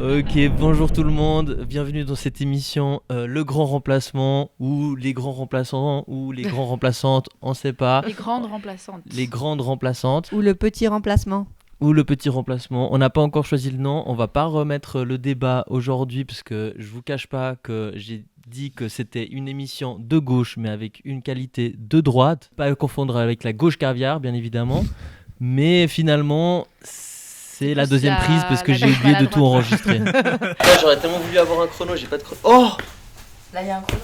Ok, bonjour tout le monde, bienvenue dans cette émission Le Grand Remplacement, ou les grands remplaçants, ou les grands remplaçantes, on sait pas. Les grandes remplaçantes. Les grandes remplaçantes. Ou le petit remplacement. Ou le petit remplacement. On n'a pas encore choisi le nom, on va pas remettre le débat aujourd'hui, parce que je vous cache pas que j'ai dit que c'était une émission de gauche, mais avec une qualité de droite. Pas à confondre avec la gauche caviar, bien évidemment. Mais finalement, c'est la deuxième prise parce que j'ai oublié de tout enregistrer. J'aurais tellement voulu avoir un chrono, j'ai pas de chrono. Oh! Là, il y a un chrono.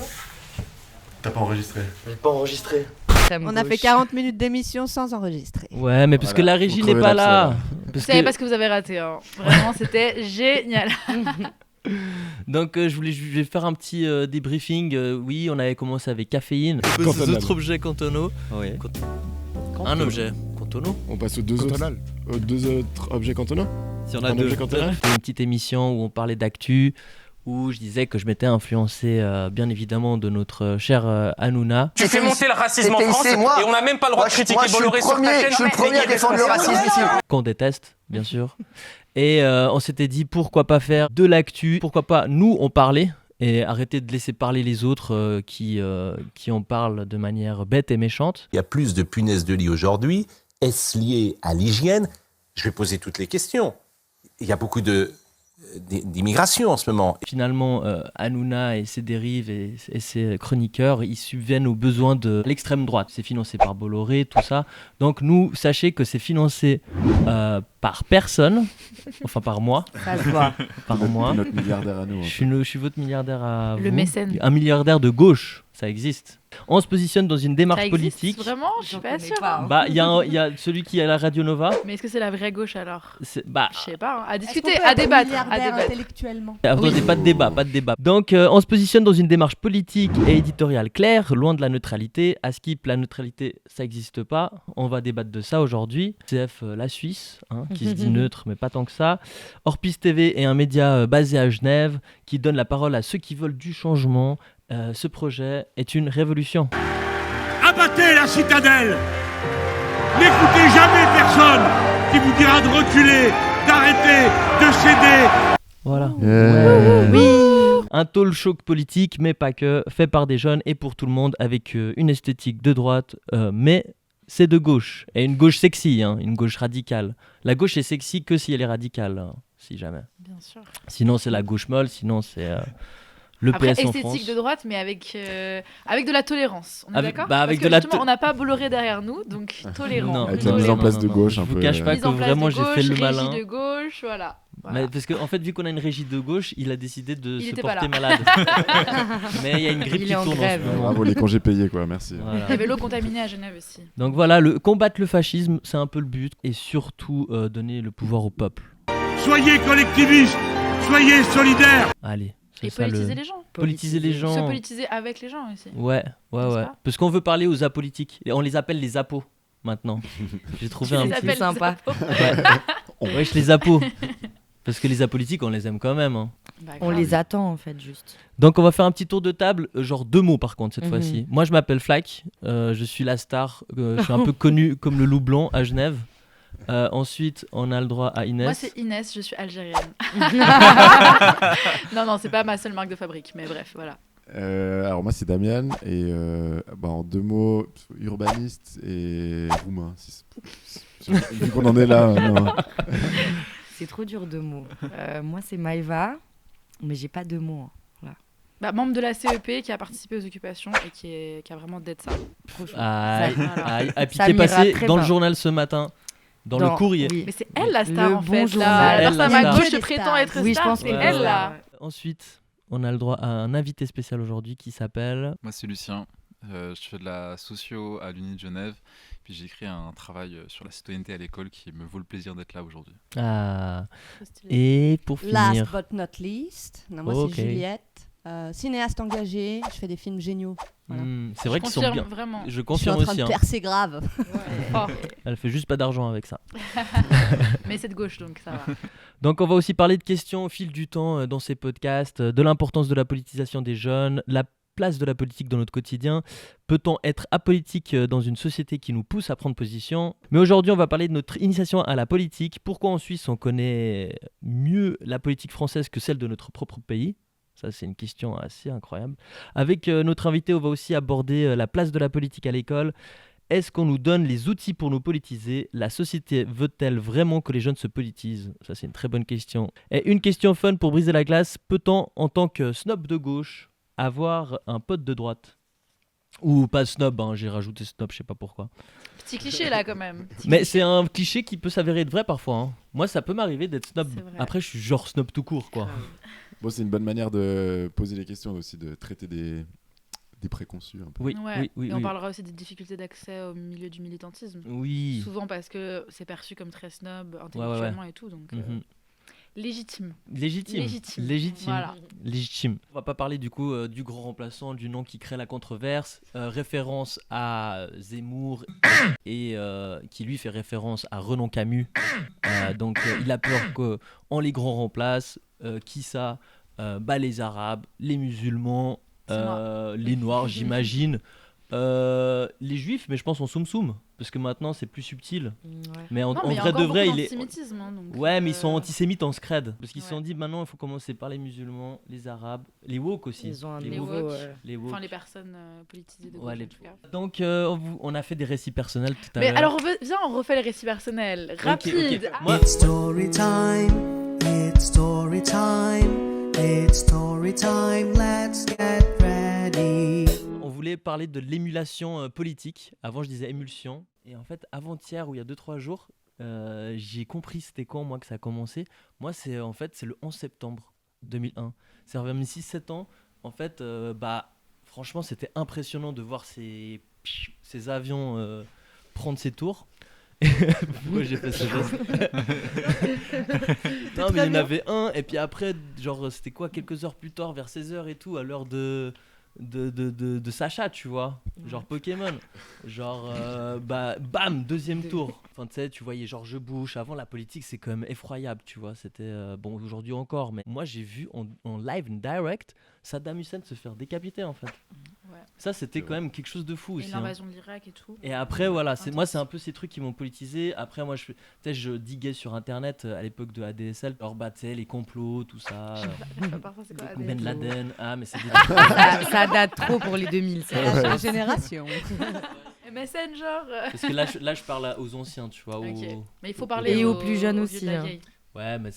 T'as pas enregistré? J'ai pas enregistré. On a fait 40 minutes d'émission sans enregistrer. Ouais, mais parce que la régie n'est pas là. C'est parce que vous avez raté. Hein. Vraiment, c'était génial. Donc, je vais faire un petit débriefing. Oui, on avait commencé avec caféine. Deux autres objets cantonaux. Oui. Un objet cantonaux. On passe aux deux autres objets cantonaux. Si on a deux. Une petite émission où on parlait d'actu, où je disais que je m'étais influencé bien évidemment de notre chère Hanouna. Tu fais monter le racisme en France et on n'a même pas le droit de critiquer Bolloré sur ta chaîne. Je suis le premier à défendre le racisme ici. Qu'on déteste, bien sûr. Et on s'était dit pourquoi pas faire de l'actu, pourquoi pas nous en parler et arrêter de laisser parler les autres qui en parlent de manière bête et méchante. Il y a plus de punaises de lit aujourd'hui. Est-ce lié à l'hygiène? Je vais poser toutes les questions. Il y a beaucoup d'immigration en ce moment. Finalement, Hanouna et ses dérives et ses chroniqueurs, ils subviennent aux besoins de l'extrême droite. C'est financé par Bolloré, tout ça. Donc nous, sachez que c'est financé par personne, enfin par moi. Ça se voit. Par moi. Notre milliardaire à nous. Je suis votre milliardaire à vous. Le mécène. Un milliardaire de gauche, ça existe. On se positionne dans une démarche Ça existe politique. Vraiment, je suis pas sûre. Bah, il y a celui qui est à la Radio Nova. Mais est-ce que c'est la vraie gauche alors? Je Je sais pas. Hein. À discuter, Est-ce qu'on peut à être débattre. milliardaire intellectuellement. Attendez, pas de débat. Donc, on se positionne dans une démarche politique et éditoriale claire, loin de la neutralité. À Skip, la neutralité, ça n'existe pas. On va débattre de ça aujourd'hui. CF, la Suisse, qui se dit neutre, mais pas tant que ça. Orpis TV est un média basé à Genève qui donne la parole à ceux qui veulent du changement. Ce projet est une révolution. Abattez la citadelle! N'écoutez jamais personne qui vous dira de reculer, d'arrêter, de céder. Voilà. Oui. Un talk show politique, mais pas que, fait par des jeunes et pour tout le monde, avec une esthétique de droite, mais c'est de gauche. Et une gauche sexy, une gauche radicale. La gauche est sexy que si elle est radicale, si jamais. Bien sûr. Sinon, c'est la gauche molle, sinon, c'est le Après, PS en France. esthétique de droite, mais avec de la tolérance. On est d'accord? Avec Parce que justement, on n'a pas Bolloré derrière nous, donc tolérant. Non, Avec la mise en place de gauche, un je peu. vous cache pas Mise que en place vraiment de j'ai gauche, fait le malin. Régie de gauche, voilà. Mais parce qu'en fait, vu qu'on a une régie de gauche, il a décidé de Il se était pas porter là. malade. Mais il y a une grippe Il qui est en tourne grève. en ce moment. Bravo, les congés payés, quoi, merci. Voilà. Il y avait l'eau contaminée à Genève aussi. Donc voilà, combattre le fascisme, c'est un peu le but. Et surtout, donner le pouvoir au peuple. Soyez collectivistes, soyez solidaires. Allez. Et politiser les gens. Politiser les gens. Se politiser avec les gens aussi. Ouais. pas Parce qu'on veut parler aux apolitiques. Et on les appelle les apos maintenant. J'ai trouvé un les petit... appelles sympa. Ouais, je les apos. Parce que les apolitiques, on les aime quand même. Bah, On grave. les attend en fait juste. Donc on va faire un petit tour de table, genre 2 mots par contre cette fois-ci. Moi je m'appelle Flack, je suis la star, je suis un peu connu comme le loup blanc à Genève. Ensuite on a le droit à Inès. Moi c'est Inès, je suis algérienne. non, c'est pas ma seule marque de fabrique, mais bref, voilà. Alors moi c'est Damian et en 2 mots, urbaniste et roumain. Vu qu'on en est là. Non. C'est trop dur de mots. Moi, c'est Maëva, mais j'ai pas de mots. Voilà. Bah, membre de la CEP qui a participé aux occupations et qui a vraiment d'aide ça. Aïe, Ça puis qui est m'ira passé très dans le bas. journal ce matin, dans le courrier. Oui. Mais c'est elle la star Le en bon fait. journal. La Elle, personne la à star. gauche se prétend être Oui, je star, pense c'est que elle ouais. là. Ensuite on a le droit à un invité spécial aujourd'hui qui s'appelle... Moi, c'est Lucien. Je fais de la socio à l'Uni de Genève. Puis j'ai écrit un travail sur la citoyenneté à l'école qui me vaut le plaisir d'être là aujourd'hui. Ah. Et pour Last finir... but not least, moi Ok. c'est Juliette, cinéaste engagée, je fais des films géniaux. Voilà. c'est vrai qu'ils sont Confirme, bien. vraiment. Je Je suis confirme en train aussi. de percer grave. Fort. Elle fait juste pas d'argent avec ça. Mais c'est de gauche donc ça va. Donc on va aussi parler de questions au fil du temps dans ces podcasts, de l'importance de la politisation des jeunes, la place de la politique dans notre quotidien. Peut-on être apolitique dans une société qui nous pousse à prendre position? Mais aujourd'hui, on va parler de notre initiation à la politique. Pourquoi en Suisse, on connaît mieux la politique française que celle de notre propre pays? Ça, c'est une question assez incroyable. Avec notre invité, on va aussi aborder la place de la politique à l'école. Est-ce qu'on nous donne les outils pour nous politiser? La société veut-elle vraiment que les jeunes se politisent? Ça, c'est une très bonne question. Et une question fun pour briser la glace. Peut-on, en tant que snob de gauche, avoir un pote de droite? Ou pas snob, hein, j'ai rajouté snob, je sais pas pourquoi. Petit cliché là quand même. Mais c'est un cliché qui peut s'avérer être vrai parfois. Hein. Moi, ça peut m'arriver d'être snob. C'est vrai. Après, je suis genre snob tout court, quoi. Bon, c'est une bonne manière de poser les questions aussi, de traiter des préconçus un peu. Oui, Ouais. oui. Et on parlera aussi des difficultés d'accès au milieu du militantisme. Oui. Souvent parce que c'est perçu comme très snob intellectuellement et tout, donc légitime. Légitime. Voilà. On va pas parler du coup du grand remplaçant, du nom qui crée la controverse, référence à Zemmour et qui lui fait référence à Renan Camus. Donc il a peur qu'on les grands remplace. Qui ça? Les Arabes, les musulmans, les Noirs, j'imagine. Les Juifs, mais je pense en soum-soum, parce que maintenant c'est plus subtil. Ouais. Mais en Non, mais vrai de vrai, il est. Antisémitisme, hein, donc, Ouais, mais ils sont antisémites en scred. Parce qu'ils se Ouais. sont dit maintenant il faut commencer par les musulmans, les arabes, les woke aussi. Ils ont un Les nouveau. woke. Les woke. Enfin, les personnes politisées de gauche, Ouais, en les- tout cas. Donc on a fait des récits personnels tout à Mais l'heure. alors, viens, on refait les récits personnels. Rapide. ok. Moi- It's story time, it's story time, it's story time, let's get ready. On voulait parler de l'émulation politique. Avant, je disais émulsion. Et en fait, avant-hier ou il y a 2-3 jours, j'ai compris c'était quand moi que ça a commencé. Moi, c'est le 11 septembre 2001. C'est vers mes 6-7 ans. En fait, franchement, c'était impressionnant de voir ces avions prendre ces tours. Pourquoi j'ai fait ce geste? Non, mais il y en avait un. Et puis après, genre, c'était quoi, quelques heures plus tard, vers 16h et tout, à l'heure de Sacha, tu vois, genre Pokémon, genre bam, deuxième tour. Enfin, tu sais, tu voyais George Bush. Avant, la politique, c'est quand même effroyable, tu vois. C'était bon, aujourd'hui encore, mais moi j'ai vu en live, en direct, Saddam Hussein se faire décapiter en fait. Ouais. Ça, c'était quand même quelque chose de fou Et aussi. l'invasion de l'Irak et tout. Et après, voilà, moi, c'est un peu ces trucs qui m'ont politisé. Après, moi, je diguais sur internet à l'époque de ADSL, alors tu sais, les complots, tout ça. Parfois, c'est quoi, Ben Laden, mais c'est des Ça date trop pour les 2000. C'est la génération. Messenger. Parce que là, je parle aux anciens, tu vois. Ok. Aux... Mais il faut parler Et aux plus jeunes vieux aussi, de la hein. vieille. Ouais, mais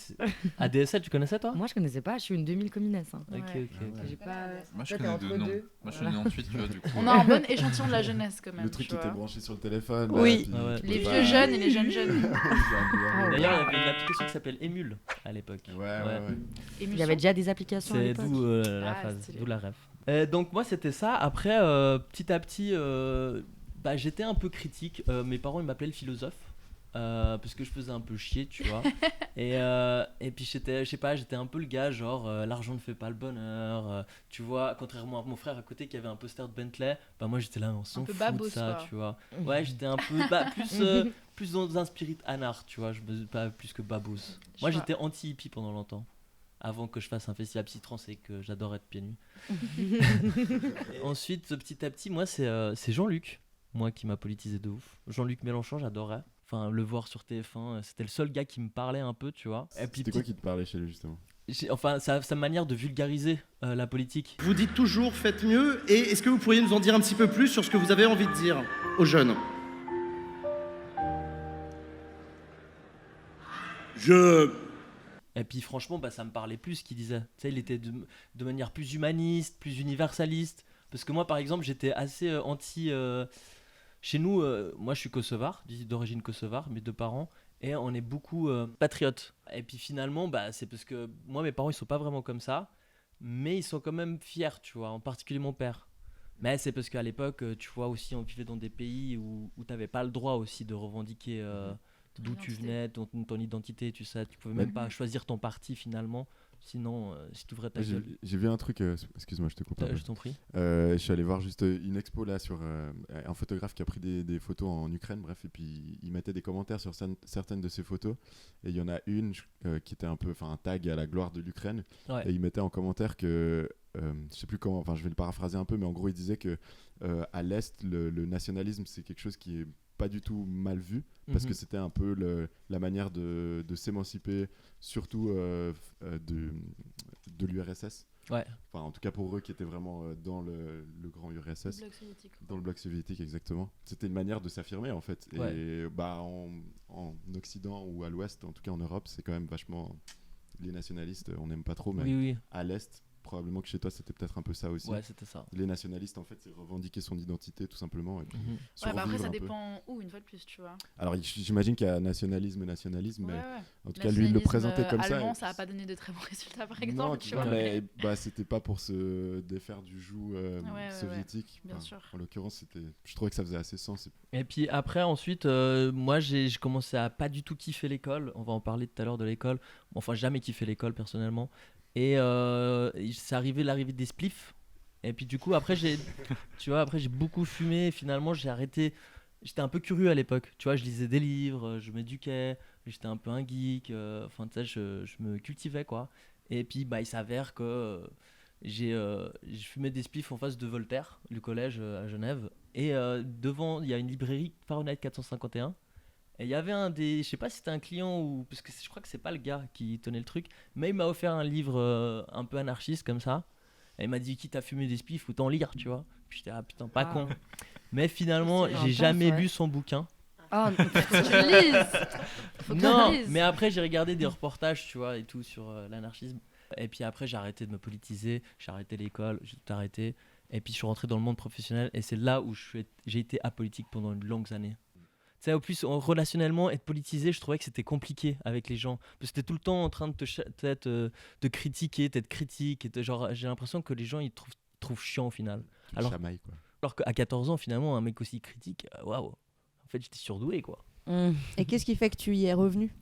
ADSL, tu connaissais toi? Moi, je connaissais pas. Je suis une 2000 comme Inès. Hein. Ok, Ouais. ok. J'ai pas. Moi, je Toi, t'es connais entre deux noms. deux. Moi, je suis né en 98, tu vois, du coup. On a un bon échantillon de la jeunesse quand même. Le truc tu qui était vois. branché sur le téléphone. Oui. puis Ah ouais. tu Les peux vieux pas- jeunes et les jeunes jeunes. D'ailleurs, il y avait une application qui s'appelle Emule à l'époque. Ouais. Il y avait déjà des applications à C'est l'époque. d'où la Ah, phase, stylé. d'où la ref. Donc moi c'était ça. Après petit à petit, j'étais un peu critique. Mes parents ils m'appelaient le philosophe parce que je faisais un peu chier, tu vois. et puis j'étais un peu le gars genre l'argent ne fait pas le bonheur. Tu vois, contrairement à mon frère à côté qui avait un poster de Bentley, moi j'étais là on s'en peu fout babos, de ça, quoi. tu vois. Ouais, j'étais un peu plus dans un spirit anard, tu vois, pas plus que babos. Moi vois. j'étais anti-hippie pendant longtemps. Avant que je fasse un festival psytrance et que j'adore être pieds nus. Et ensuite, petit à petit, moi, c'est Jean-Luc, moi, qui m'a politisé de ouf. Jean-Luc Mélenchon, j'adorais. Enfin, le voir sur TF1, c'était le seul gars qui me parlait un peu, tu vois. Et puis, C'était quoi qui te parlait chez lui justement? enfin, sa manière de vulgariser la politique. Vous dites toujours faites mieux, et est-ce que vous pourriez nous en dire un petit peu plus sur ce que vous avez envie de dire aux jeunes? Et puis franchement, ça me parlait plus ce qu'il disait. Tu sais, il était de manière plus humaniste, plus universaliste. Parce que moi, par exemple, j'étais assez anti... Chez nous, moi je suis kosovar, d'origine kosovar, mes deux parents, et on est beaucoup patriotes. Et puis finalement, c'est parce que moi, mes parents, ils sont pas vraiment comme ça, mais ils sont quand même fiers, tu vois, en particulier mon père. Mais c'est parce qu'à l'époque, tu vois, aussi, on vivait dans des pays où t'avais pas le droit aussi de revendiquer... d'où tu venais, ton identité, tu sais, tu pouvais même pas choisir ton parti finalement, sinon si tu ouvrais ta gueule. J'ai vu un truc, excuse-moi, je te coupe. Je t'en prie. Je suis allé voir juste une expo là sur un photographe qui a pris des photos en Ukraine, bref, et puis il mettait des commentaires sur certaines de ses photos, et il y en a une qui était un peu, un tag à la gloire de l'Ukraine, Ouais. et il mettait en commentaire que je sais plus comment, enfin je vais le paraphraser un peu, mais en gros il disait que à l'Est, le nationalisme c'est quelque chose qui est pas du tout mal vu, parce que c'était un peu la manière de s'émanciper, surtout de l'URSS. Ouais. Enfin, en tout cas pour eux qui étaient vraiment dans le grand URSS. Le bloc soviétique. Dans le bloc soviétique, exactement. C'était une manière de s'affirmer en fait. Ouais. Et en Occident ou à l'Ouest, en tout cas en Europe, c'est quand même vachement... Les nationalistes, on n'aime pas trop, mais Oui. à l'Est, probablement que chez toi c'était peut-être un peu ça aussi. Ouais, c'était ça. Les nationalistes, en fait, c'est revendiquer son identité tout simplement. Et puis après ça un peu. dépend où, une fois de plus, tu vois. Alors j'imagine qu'il y a nationalisme, mais Ouais. en tout cas lui il le présentait comme ça. Allemand, ça n'a pas donné de très bons résultats par exemple. Non, tu vois, mais c'était pas pour se défaire du joug soviétique. Bien sûr. En l'occurrence, je trouvais que ça faisait assez sens. Et puis après, ensuite, moi j'ai commencé à pas du tout kiffer l'école. On va en parler tout à l'heure de l'école. Enfin, jamais kiffé l'école personnellement. Et c'est arrivé l'arrivée des spliffs. Et puis du coup, après j'ai beaucoup fumé. Et finalement, j'ai arrêté. J'étais un peu curieux à l'époque. Tu vois, je lisais des livres, je m'éduquais. J'étais un peu un geek. Enfin, tu sais, je me cultivais, quoi. Et puis, il s'avère que j'ai fumé des spliffs en face de Voltaire, du collège à Genève. Et devant, il y a une librairie Fahrenheit 451. Et il y avait je sais pas si c'était un client ou. Parce que je crois que c'est pas le gars qui tenait le truc. Mais il m'a offert un livre un peu anarchiste comme ça. Et il m'a dit, quitte à fumer des spliffs, faut t'en lire, tu vois. Puis j'étais, putain, pas con. Mais finalement, j'ai jamais lu son bouquin. Oh, faut que tu le lises. Non, mais après, j'ai regardé des reportages, tu vois, et tout sur l'anarchisme. Et puis après, j'ai arrêté de me politiser. J'ai arrêté l'école, j'ai tout arrêté. Et puis je suis rentré dans le monde professionnel. Et c'est là où j'ai été apolitique pendant de longues années. Tu sais, au plus, relationnellement, être politisé, je trouvais que c'était compliqué avec les gens. Parce que t'es tout le temps en train de te critiquer, d'être critique. Et genre, j'ai l'impression que les gens, ils te trouvent chiant au final. Chamaille, quoi. Alors qu'à 14 ans, finalement, un mec aussi critique, waouh. En fait, j'étais surdoué, quoi. Et qu'est-ce qui fait que tu y es revenu ?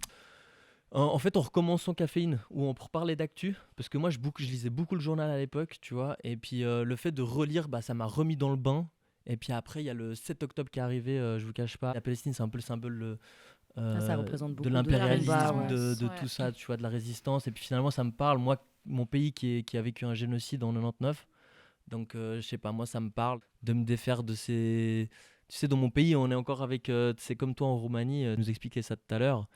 En fait, on recommence sans caféine, où on parlait d'actu. Parce que moi, je lisais beaucoup le journal à l'époque, tu vois. Et puis, le fait de relire, ça m'a remis dans le bain. Et puis après, il y a le 7 octobre qui est arrivé, je vous cache pas. La Palestine, c'est un peu le symbole ça représente beaucoup de l'impérialisme, de tout ça, tu vois, de la résistance. Et puis finalement, ça me parle. Moi, mon pays qui a vécu un génocide en 99. Donc, je sais pas, moi, ça me parle de me défaire de ces... Tu sais, dans mon pays, on est encore avec... c'est comme toi en Roumanie, nous expliquais ça tout à l'heure.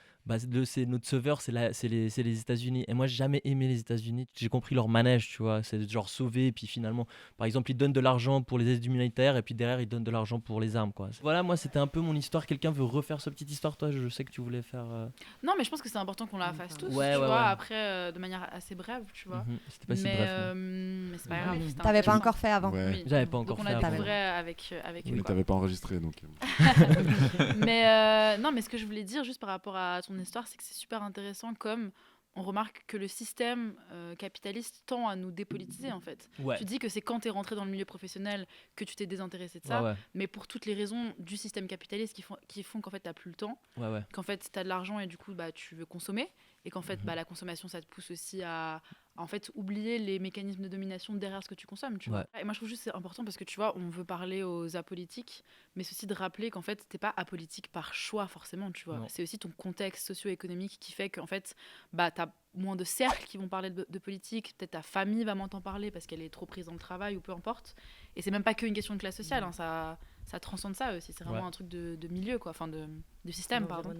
Notre sauveur, c'est les États-Unis. Et moi, j'ai jamais aimé les États-Unis. J'ai compris leur manège, tu vois. C'est genre sauver. Et puis finalement, par exemple, ils donnent de l'argent pour les aides humanitaires. Et puis derrière, ils donnent de l'argent pour les armes, quoi. Voilà, moi, c'était un peu mon histoire. Quelqu'un veut refaire cette petite histoire, toi? Je sais que tu voulais faire... Non, mais je pense que c'est important qu'on la fasse tous, tu vois. Après, de manière assez brève, tu vois. C'était pas si bref. Mais c'est pas grave. T'avais pas encore fait avant. Ouais. J'avais pas encore fait avant. Donc on l'a découvert avec eux. Mais t'avais pas enregistré, donc... mais non, mais ce que je voulais dire juste par rapport à ton histoire, c'est que c'est super intéressant comme on remarque que le système capitaliste tend à nous dépolitiser en fait. Ouais. Tu dis que c'est quand t'es rentré dans le milieu professionnel que tu t'es désintéressé de ça, mais pour toutes les raisons du système capitaliste qui font qu'en fait t'as plus le temps, qu'en fait t'as de l'argent et du coup tu veux consommer, et qu'en fait la consommation ça te pousse aussi à en fait oublier les mécanismes de domination derrière ce que tu consommes, tu vois. Et moi je trouve juste c'est important parce que tu vois, on veut parler aux apolitiques, mais c'est aussi de rappeler qu'en fait t'es pas apolitique par choix forcément, tu vois. C'est aussi ton contexte socio-économique qui fait qu'en fait t'as moins de cercles qui vont parler de politique, peut-être ta famille va moins t'en parler parce qu'elle est trop prise dans le travail ou peu importe. Et c'est même pas qu'une question de classe sociale, hein, ça transcende ça aussi, c'est vraiment un truc de milieu, quoi, enfin de système, pardon.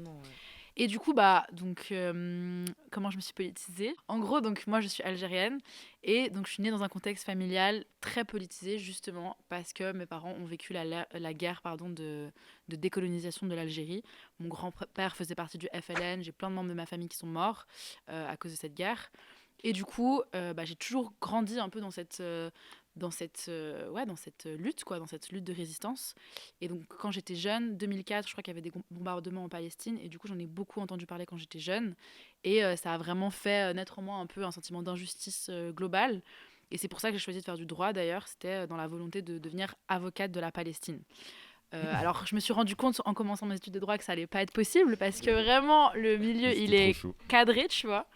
Et du coup, comment je me suis politisée ? En gros, donc moi, je suis algérienne et donc je suis née dans un contexte familial très politisé, justement parce que mes parents ont vécu la guerre de décolonisation de l'Algérie. Mon grand-père faisait partie du FLN, j'ai plein de membres de ma famille qui sont morts à cause de cette guerre. Et du coup, j'ai toujours grandi un peu dans cette lutte, quoi, dans cette lutte de résistance. Et donc, quand j'étais jeune, 2004, je crois qu'il y avait des bombardements en Palestine, et du coup, j'en ai beaucoup entendu parler quand j'étais jeune. Et ça a vraiment fait naître en moi un peu un sentiment d'injustice globale. Et c'est pour ça que j'ai choisi de faire du droit, d'ailleurs. C'était dans la volonté de devenir avocate de la Palestine. Alors, je me suis rendu compte en commençant mes études de droit que ça allait pas être possible, parce que vraiment, le milieu, il est cadré, tu vois.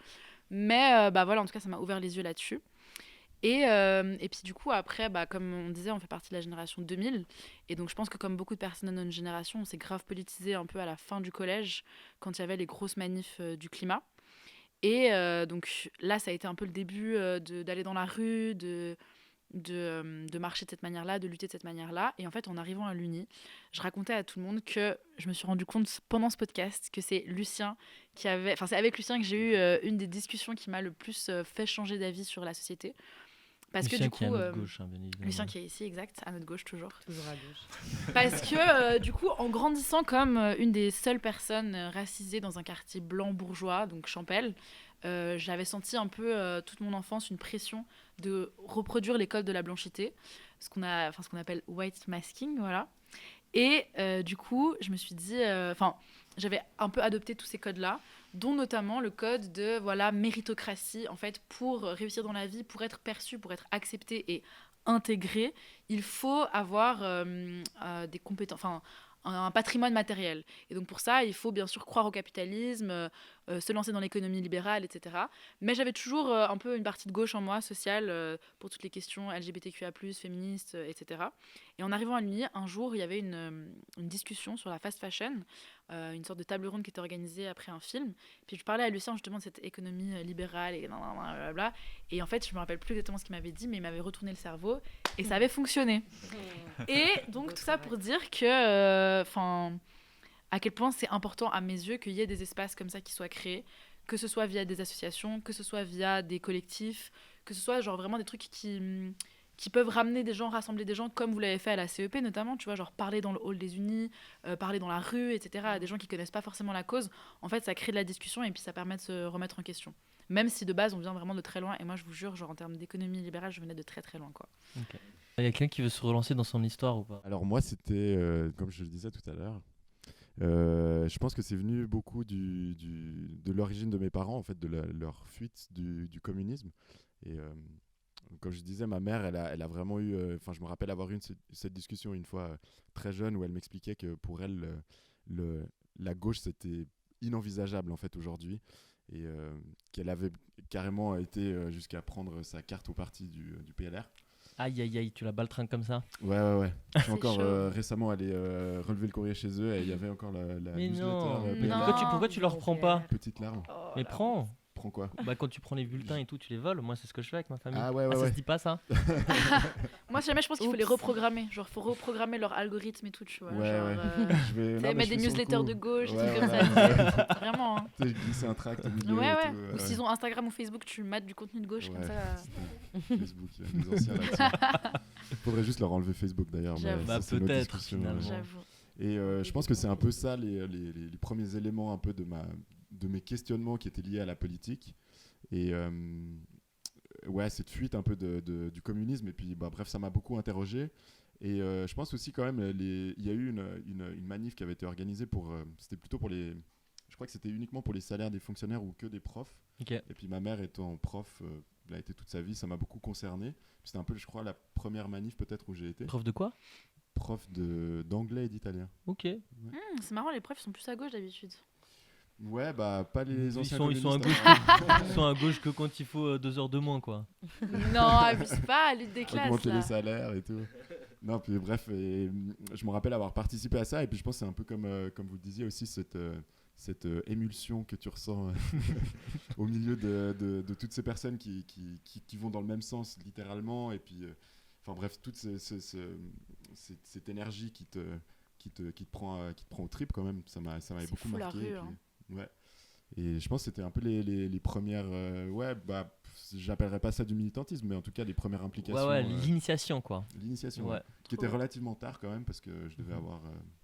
Mais voilà, en tout cas, ça m'a ouvert les yeux là-dessus. Et puis du coup, après, comme on disait, on fait partie de la génération 2000. Et donc, je pense que comme beaucoup de personnes de notre génération, on s'est grave politisé un peu à la fin du collège, quand il y avait les grosses manifs du climat. Et donc là, ça a été un peu le début d'aller dans la rue, de marcher de cette manière-là, de lutter de cette manière-là. Et en fait, en arrivant à l'Uni, je racontais à tout le monde que je me suis rendu compte pendant ce podcast que c'est Lucien qui avait... Enfin, c'est avec Lucien que j'ai eu une des discussions qui m'a le plus fait changer d'avis sur la société. Parce Lucien que du qui est coup, à notre gauche, bien évidemment. Lucien qui est ici, exact, à notre gauche toujours. Toujours à gauche. Parce que du coup, en grandissant comme une des seules personnes racisées dans un quartier blanc bourgeois, donc Champel, j'avais senti un peu toute mon enfance une pression de reproduire les codes de la blanchité, ce qu'on appelle white masking, voilà. Et du coup, je me suis dit, j'avais un peu adopté tous ces codes-là, dont notamment le code de méritocratie. En fait, pour réussir dans la vie, pour être perçu, pour être accepté et intégré, il faut avoir des compétences, un patrimoine matériel. Et donc pour ça, il faut bien sûr croire au capitalisme, se lancer dans l'économie libérale, etc. Mais j'avais toujours un peu une partie de gauche en moi, sociale, pour toutes les questions LGBTQIA+, féministes, etc. Et en arrivant à l'Uni, un jour, il y avait une discussion sur la fast fashion, une sorte de table ronde qui était organisée après un film. Puis je parlais à Lucien justement de cette économie libérale et blablabla. Et en fait, je me rappelle plus exactement ce qu'il m'avait dit, mais il m'avait retourné le cerveau et ça avait fonctionné. Et donc tout ça pour dire que, à quel point c'est important à mes yeux qu'il y ait des espaces comme ça qui soient créés, que ce soit via des associations, que ce soit via des collectifs, que ce soit genre vraiment des trucs qui peuvent ramener des gens, rassembler des gens, comme vous l'avez fait à la CEP notamment, tu vois, genre parler dans le hall des Unis, parler dans la rue, etc., à des gens qui connaissent pas forcément la cause. En fait, ça crée de la discussion et puis ça permet de se remettre en question. Même si de base, on vient vraiment de très loin. Et moi, je vous jure, genre en termes d'économie libérale, je venais de très très loin, quoi. Okay. Il y a quelqu'un qui veut se relancer dans son histoire ou pas? Alors moi, c'était, comme je le disais tout à l'heure, je pense que c'est venu beaucoup de l'origine de mes parents, en fait, de leur fuite du communisme. Et comme je disais, ma mère, elle a vraiment eu... je me rappelle avoir eu cette discussion une fois très jeune où elle m'expliquait que pour elle, la gauche, c'était inenvisageable, en fait, aujourd'hui. Et qu'elle avait carrément été jusqu'à prendre sa carte au parti du PLR. Aïe, aïe, aïe, tu la baltringues comme ça? Ouais. Je suis encore récemment allé relever le courrier chez eux et il y avait encore la mais newsletter. Non. Pourquoi tu leur prends pas? Petite larme. Oh, mais prends. Prends quoi? Quand tu prends les bulletins et tout, tu les voles. Moi, c'est ce que je fais avec ma famille. Ah ouais. Ça se dit pas, ça? Moi, si jamais, je pense qu'il faut les reprogrammer. Genre, faut reprogrammer leur algorithme et tout, tu vois. Je vais mettre des newsletters de gauche, des trucs comme ça. Vraiment. Hein. Tu sais, glisser un tract au milieu. Ouais. Ou s'ils ont Instagram ou Facebook, tu mates du contenu de gauche comme ça. Facebook, il y a des anciens là-dessus. Faudrait juste leur enlever Facebook d'ailleurs. Mais peut-être, finalement. J'avoue. Et je pense que c'est un peu ça les premiers éléments un peu de mes questionnements qui étaient liés à la politique. Et cette fuite un peu du communisme. Et puis, bref, ça m'a beaucoup interrogé. Et je pense aussi quand même, il y a eu une manif qui avait été organisée c'était plutôt pour les... Je crois que c'était uniquement pour les salaires des fonctionnaires ou que des profs. Okay. Et puis ma mère étant prof, elle a été toute sa vie, ça m'a beaucoup concerné. C'était un peu, je crois, la première manif peut-être où j'ai été. Prof de quoi? Prof d'anglais et d'italien. Ok. C'est marrant, les profs sont plus à gauche d'habitude. Ouais, pas les anciens ils sont à gauche. Ils sont à gauche que quand il faut 2 heures de moins, quoi. Non, abuse pas, lutte des classes. Augmenter les salaires et tout. Non, puis bref, je me rappelle avoir participé à ça. Et puis je pense que c'est un peu comme vous le disiez aussi, cette émulsion que tu ressens au milieu de toutes ces personnes qui vont dans le même sens, littéralement. Et puis, bref, toute cette énergie qui te prend au trip quand même, ça m'avait beaucoup marqué. La rue, et puis, ouais. Et je pense que c'était un peu les premières... j'appellerais pas ça du militantisme, mais en tout cas les premières implications. L'initiation, quoi. L'initiation, qui était relativement tard quand même, parce que je devais avoir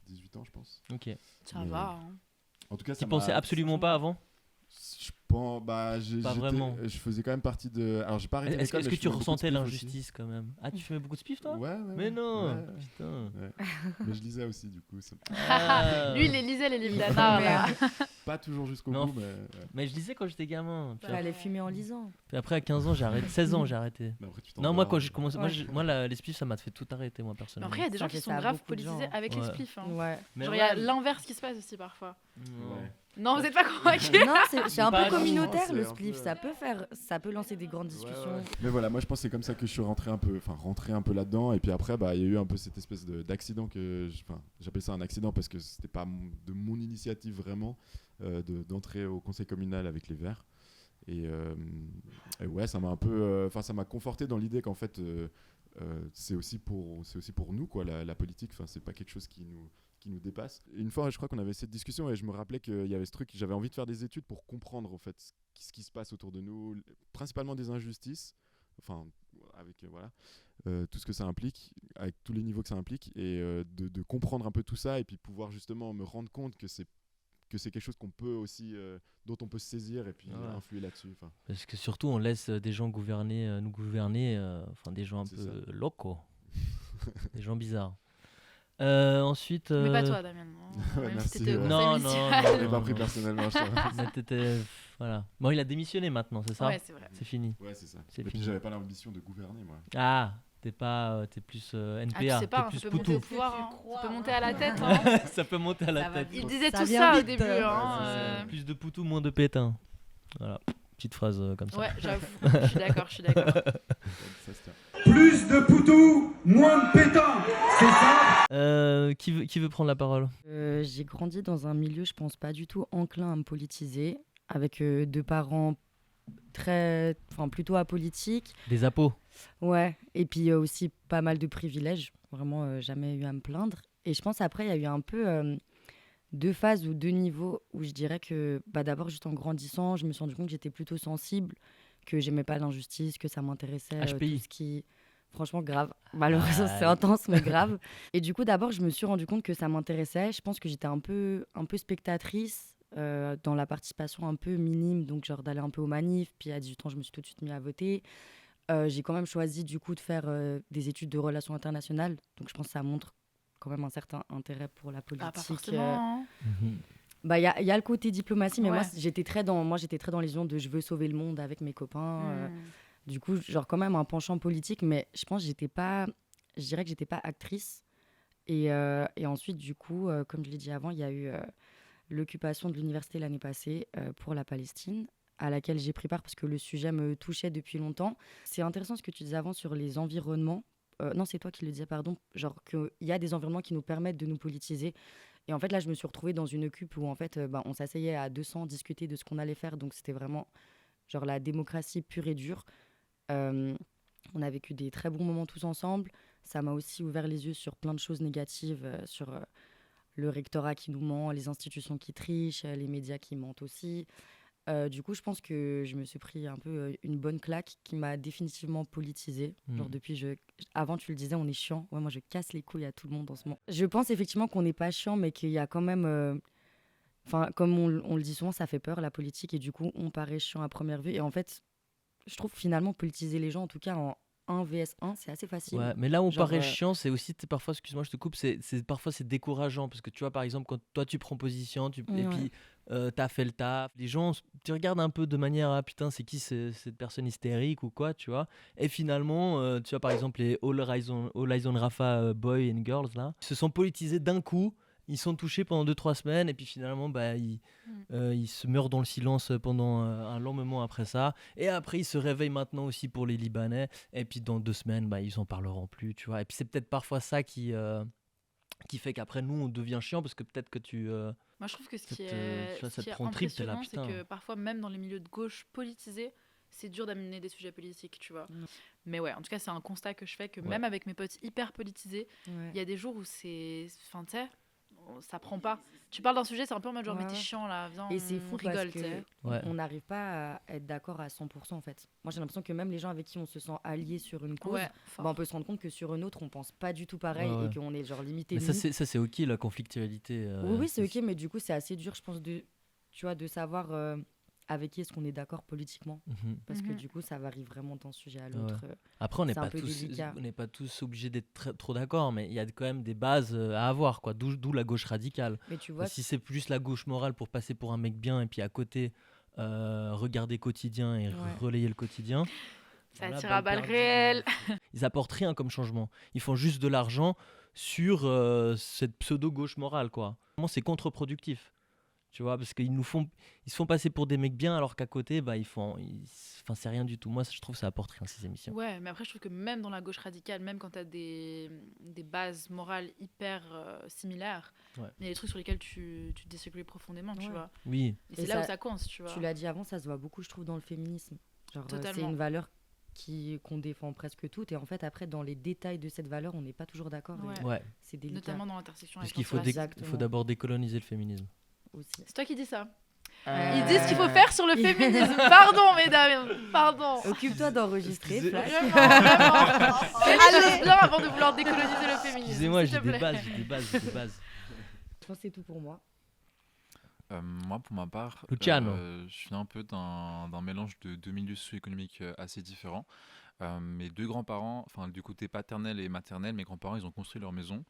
18 ans, je pense. Ok. Ça va, hein. En tout cas, tu pensais absolument pas avant? Je pense, pas vraiment. Je faisais quand même partie de... Alors, j'ai pas arrêté l'école. Est-ce que tu ressentais l'injustice quand même? Ah, tu fumais beaucoup de spiff, toi? Ouais. Mais non, putain. Ouais. Mais je lisais aussi, du coup. Lui, il les lisait, les livres d'Anna. Pas toujours jusqu'au bout, mais... Mais je lisais quand j'étais gamin. Puis elle fumait en lisant. Puis après, à 15 ans, j'ai arrêté. 16 ans, j'ai arrêté. Non, moi, quand j'ai commencé... Moi, les spiffs, ça m'a fait tout arrêter, moi, personnellement. Après, il y a des gens qui sont grave politisés avec les spiffs. Ouais. Genre, il y a l'inverse qui se passe aussi, parfois. Ouais. Non, vous n'êtes pas convaincus? Non, c'est un peu communautaire le spliff, ça peut lancer des grandes discussions. Ouais. Mais voilà, moi je pense que c'est comme ça que je suis rentré un peu là-dedans. Et puis après, il y a eu un peu cette espèce d'accident j'appelle ça un accident parce que c'était pas de mon initiative vraiment d'entrer au conseil communal avec les Verts. Et ouais, ça m'a un peu, ça m'a conforté dans l'idée qu'en fait, c'est aussi pour nous, quoi, la politique. Enfin, c'est pas quelque chose qui nous dépasse. Et une fois, je crois qu'on avait cette discussion et je me rappelais qu'il y avait ce truc, j'avais envie de faire des études pour comprendre en fait ce qui se passe autour de nous, principalement des injustices, enfin avec tout ce que ça implique, avec tous les niveaux que ça implique, et de comprendre un peu tout ça et puis pouvoir justement me rendre compte que c'est quelque chose qu'on peut aussi, dont on peut se saisir et puis influer là-dessus. Parce que surtout on laisse des gens nous gouverner, des gens un peu locaux, des gens bizarres. Ensuite. Mais pas toi, Damien. Ouais, merci. Non, je l'ai pas pris personnellement. Voilà. Bon, il a démissionné maintenant, c'est ça ? Ouais, c'est vrai. C'est fini. Ouais, c'est ça. C'est et puis fini. j'avais pas l'ambition de gouverner, moi. Ah, t'es plus NPA. Tu sais pas, t'es plus ça peut monter au pouvoir, ça peut monter à la tête. Ça peut monter à la tête. Il disait tout ça au début. Plus de Poutou, moins de Pétain. Voilà. Petite phrase comme ça. Ouais, j'avoue. Je suis d'accord. Plus de Poutou, moins de Pétain, c'est ça. Qui veut prendre la parole ? J'ai grandi dans un milieu, je pense, pas du tout enclin à me politiser, avec deux parents plutôt apolitiques. Des apos. Ouais, et puis aussi pas mal de privilèges, vraiment jamais eu à me plaindre. Et je pense après, il y a eu un peu 2 phases ou 2 niveaux où je dirais que d'abord, juste en grandissant, je me suis rendu compte que j'étais plutôt sensible, que j'aimais pas l'injustice, que ça m'intéressait tout ce qui... Franchement, grave. Malheureusement, c'est intense, mais grave. Et du coup, d'abord, je me suis rendu compte que ça m'intéressait. Je pense que j'étais un peu spectatrice dans la participation un peu minime, donc genre d'aller un peu aux manifs. Puis à 18 ans, je me suis tout de suite mis à voter. J'ai quand même choisi du coup de faire des études de relations internationales. Donc je pense que ça montre quand même un certain intérêt pour la politique. Pas forcément. Il y a le côté diplomatie, mais moi j'étais très dans les zones de je veux sauver le monde avec mes copains. Du coup, genre quand même un penchant politique, mais je pense que je dirais que j'étais pas actrice. Et ensuite, du coup, comme je l'ai dit avant, il y a eu l'occupation de l'université l'année passée pour la Palestine, à laquelle j'ai pris part parce que le sujet me touchait depuis longtemps. C'est intéressant ce que tu disais avant sur les environnements. Non, c'est toi qui le disais, pardon. Genre qu'il y a des environnements qui nous permettent de nous politiser. Et en fait, là, je me suis retrouvée dans une occupe où en fait, on s'asseyait à 200 discuter de ce qu'on allait faire. Donc, c'était vraiment genre la démocratie pure et dure. On a vécu des très bons moments tous ensemble. Ça m'a aussi ouvert les yeux sur plein de choses négatives, sur le rectorat qui nous ment, les institutions qui trichent, les médias qui mentent aussi. Du coup, je pense que je me suis pris un peu une bonne claque qui m'a définitivement politisée. Genre avant, tu le disais, on est chiant. Ouais, moi, je casse les couilles à tout le monde en ce moment. Je pense effectivement qu'on n'est pas chiant, mais qu'il y a quand même... comme on le dit souvent, ça fait peur, la politique. Et du coup, on paraît chiant à première vue. Et en fait, je trouve finalement politiser les gens, en tout cas en 1 vs 1, c'est assez facile. Ouais, mais là où on paraît chiant, c'est aussi parfois, excuse-moi, je te coupe, parfois c'est décourageant parce que tu vois, par exemple, quand toi tu prends position et puis t'as fait le taf, les gens, tu regardes un peu de manière putain, c'est qui cette personne hystérique ou quoi, tu vois. Et finalement, tu vois, par exemple, les All Eyes on Rafa Boys and Girls là, ils se sont politisés d'un coup. Ils sont touchés pendant 2-3 semaines et puis finalement ils se meurent dans le silence pendant un long moment après ça, et après ils se réveillent maintenant aussi pour les Libanais, et puis dans 2 semaines ils en parleront plus, tu vois. Et puis c'est peut-être parfois ça qui fait qu'après nous on devient chiant parce que peut-être que moi je trouve que ce qui est impressionnant, c'est que parfois même dans les milieux de gauche politisés, c'est dur d'amener des sujets politiques, tu vois. Mais ouais, en tout cas c'est un constat que je fais, que même avec mes potes hyper politisés, il y a des jours où c'est, enfin tu sais, ça prend pas. Tu parles d'un sujet, c'est un peu en mode genre mais t'es chiant là, viens, et c'est fou rigole, parce que on n'arrive pas à être d'accord à 100% en fait. Moi j'ai l'impression que même les gens avec qui on se sent alliés sur une cause, on peut se rendre compte que sur une autre on pense pas du tout pareil et qu'on est genre limité. Mais ça c'est ok, la conflictualité. Oui c'est ok, mais du coup c'est assez dur je pense de savoir avec qui est-ce qu'on est d'accord politiquement, parce que du coup ça varie vraiment d'un sujet à l'autre. Après on n'est pas tous obligés d'être trop d'accord, mais il y a quand même des bases à avoir, quoi. D'où la gauche radicale. Mais tu vois, si c'est juste la gauche morale pour passer pour un mec bien et puis à côté regarder quotidien et relayer le quotidien, ça tire à balles réelles. Ils apportent rien comme changement, ils font juste de l'argent sur cette pseudo gauche morale, quoi. C'est contre-productif. Tu vois, parce qu'ils se font passer pour des mecs bien alors qu'à côté, c'est rien du tout. Moi, je trouve que ça apporte rien, ces émissions. Ouais, mais après, je trouve que même dans la gauche radicale, même quand t'as des bases morales hyper similaires, il y a des trucs sur lesquels tu disagrees profondément, tu vois. Oui. Et c'est là où ça coince, tu vois. Tu l'as dit avant, ça se voit beaucoup, je trouve, dans le féminisme. Genre, totalement. C'est une valeur qu'on défend presque toutes. Et en fait, après, dans les détails de cette valeur, on n'est pas toujours d'accord. Ouais. C'est délicat. Notamment dans l'intersection. Parce qu'il faut d'abord décoloniser le féminisme. Aussi. C'est toi qui dis ça. Ils disent ce qu'il faut faire sur le féminisme. Pardon, mesdames. Pardon. Occupe-toi d'enregistrer, Flash. Vraiment. Fais les choses bien avant de vouloir décoloniser le féminisme. Excusez-moi, j'ai des bases. Je pense que c'est tout pour moi. Moi, pour ma part, Luciano. je viens un peu d'un mélange de deux milieux socio-économiques assez différents. Mes deux grands-parents, enfin du côté paternel et maternel, mes grands-parents, ils ont construit leur maison.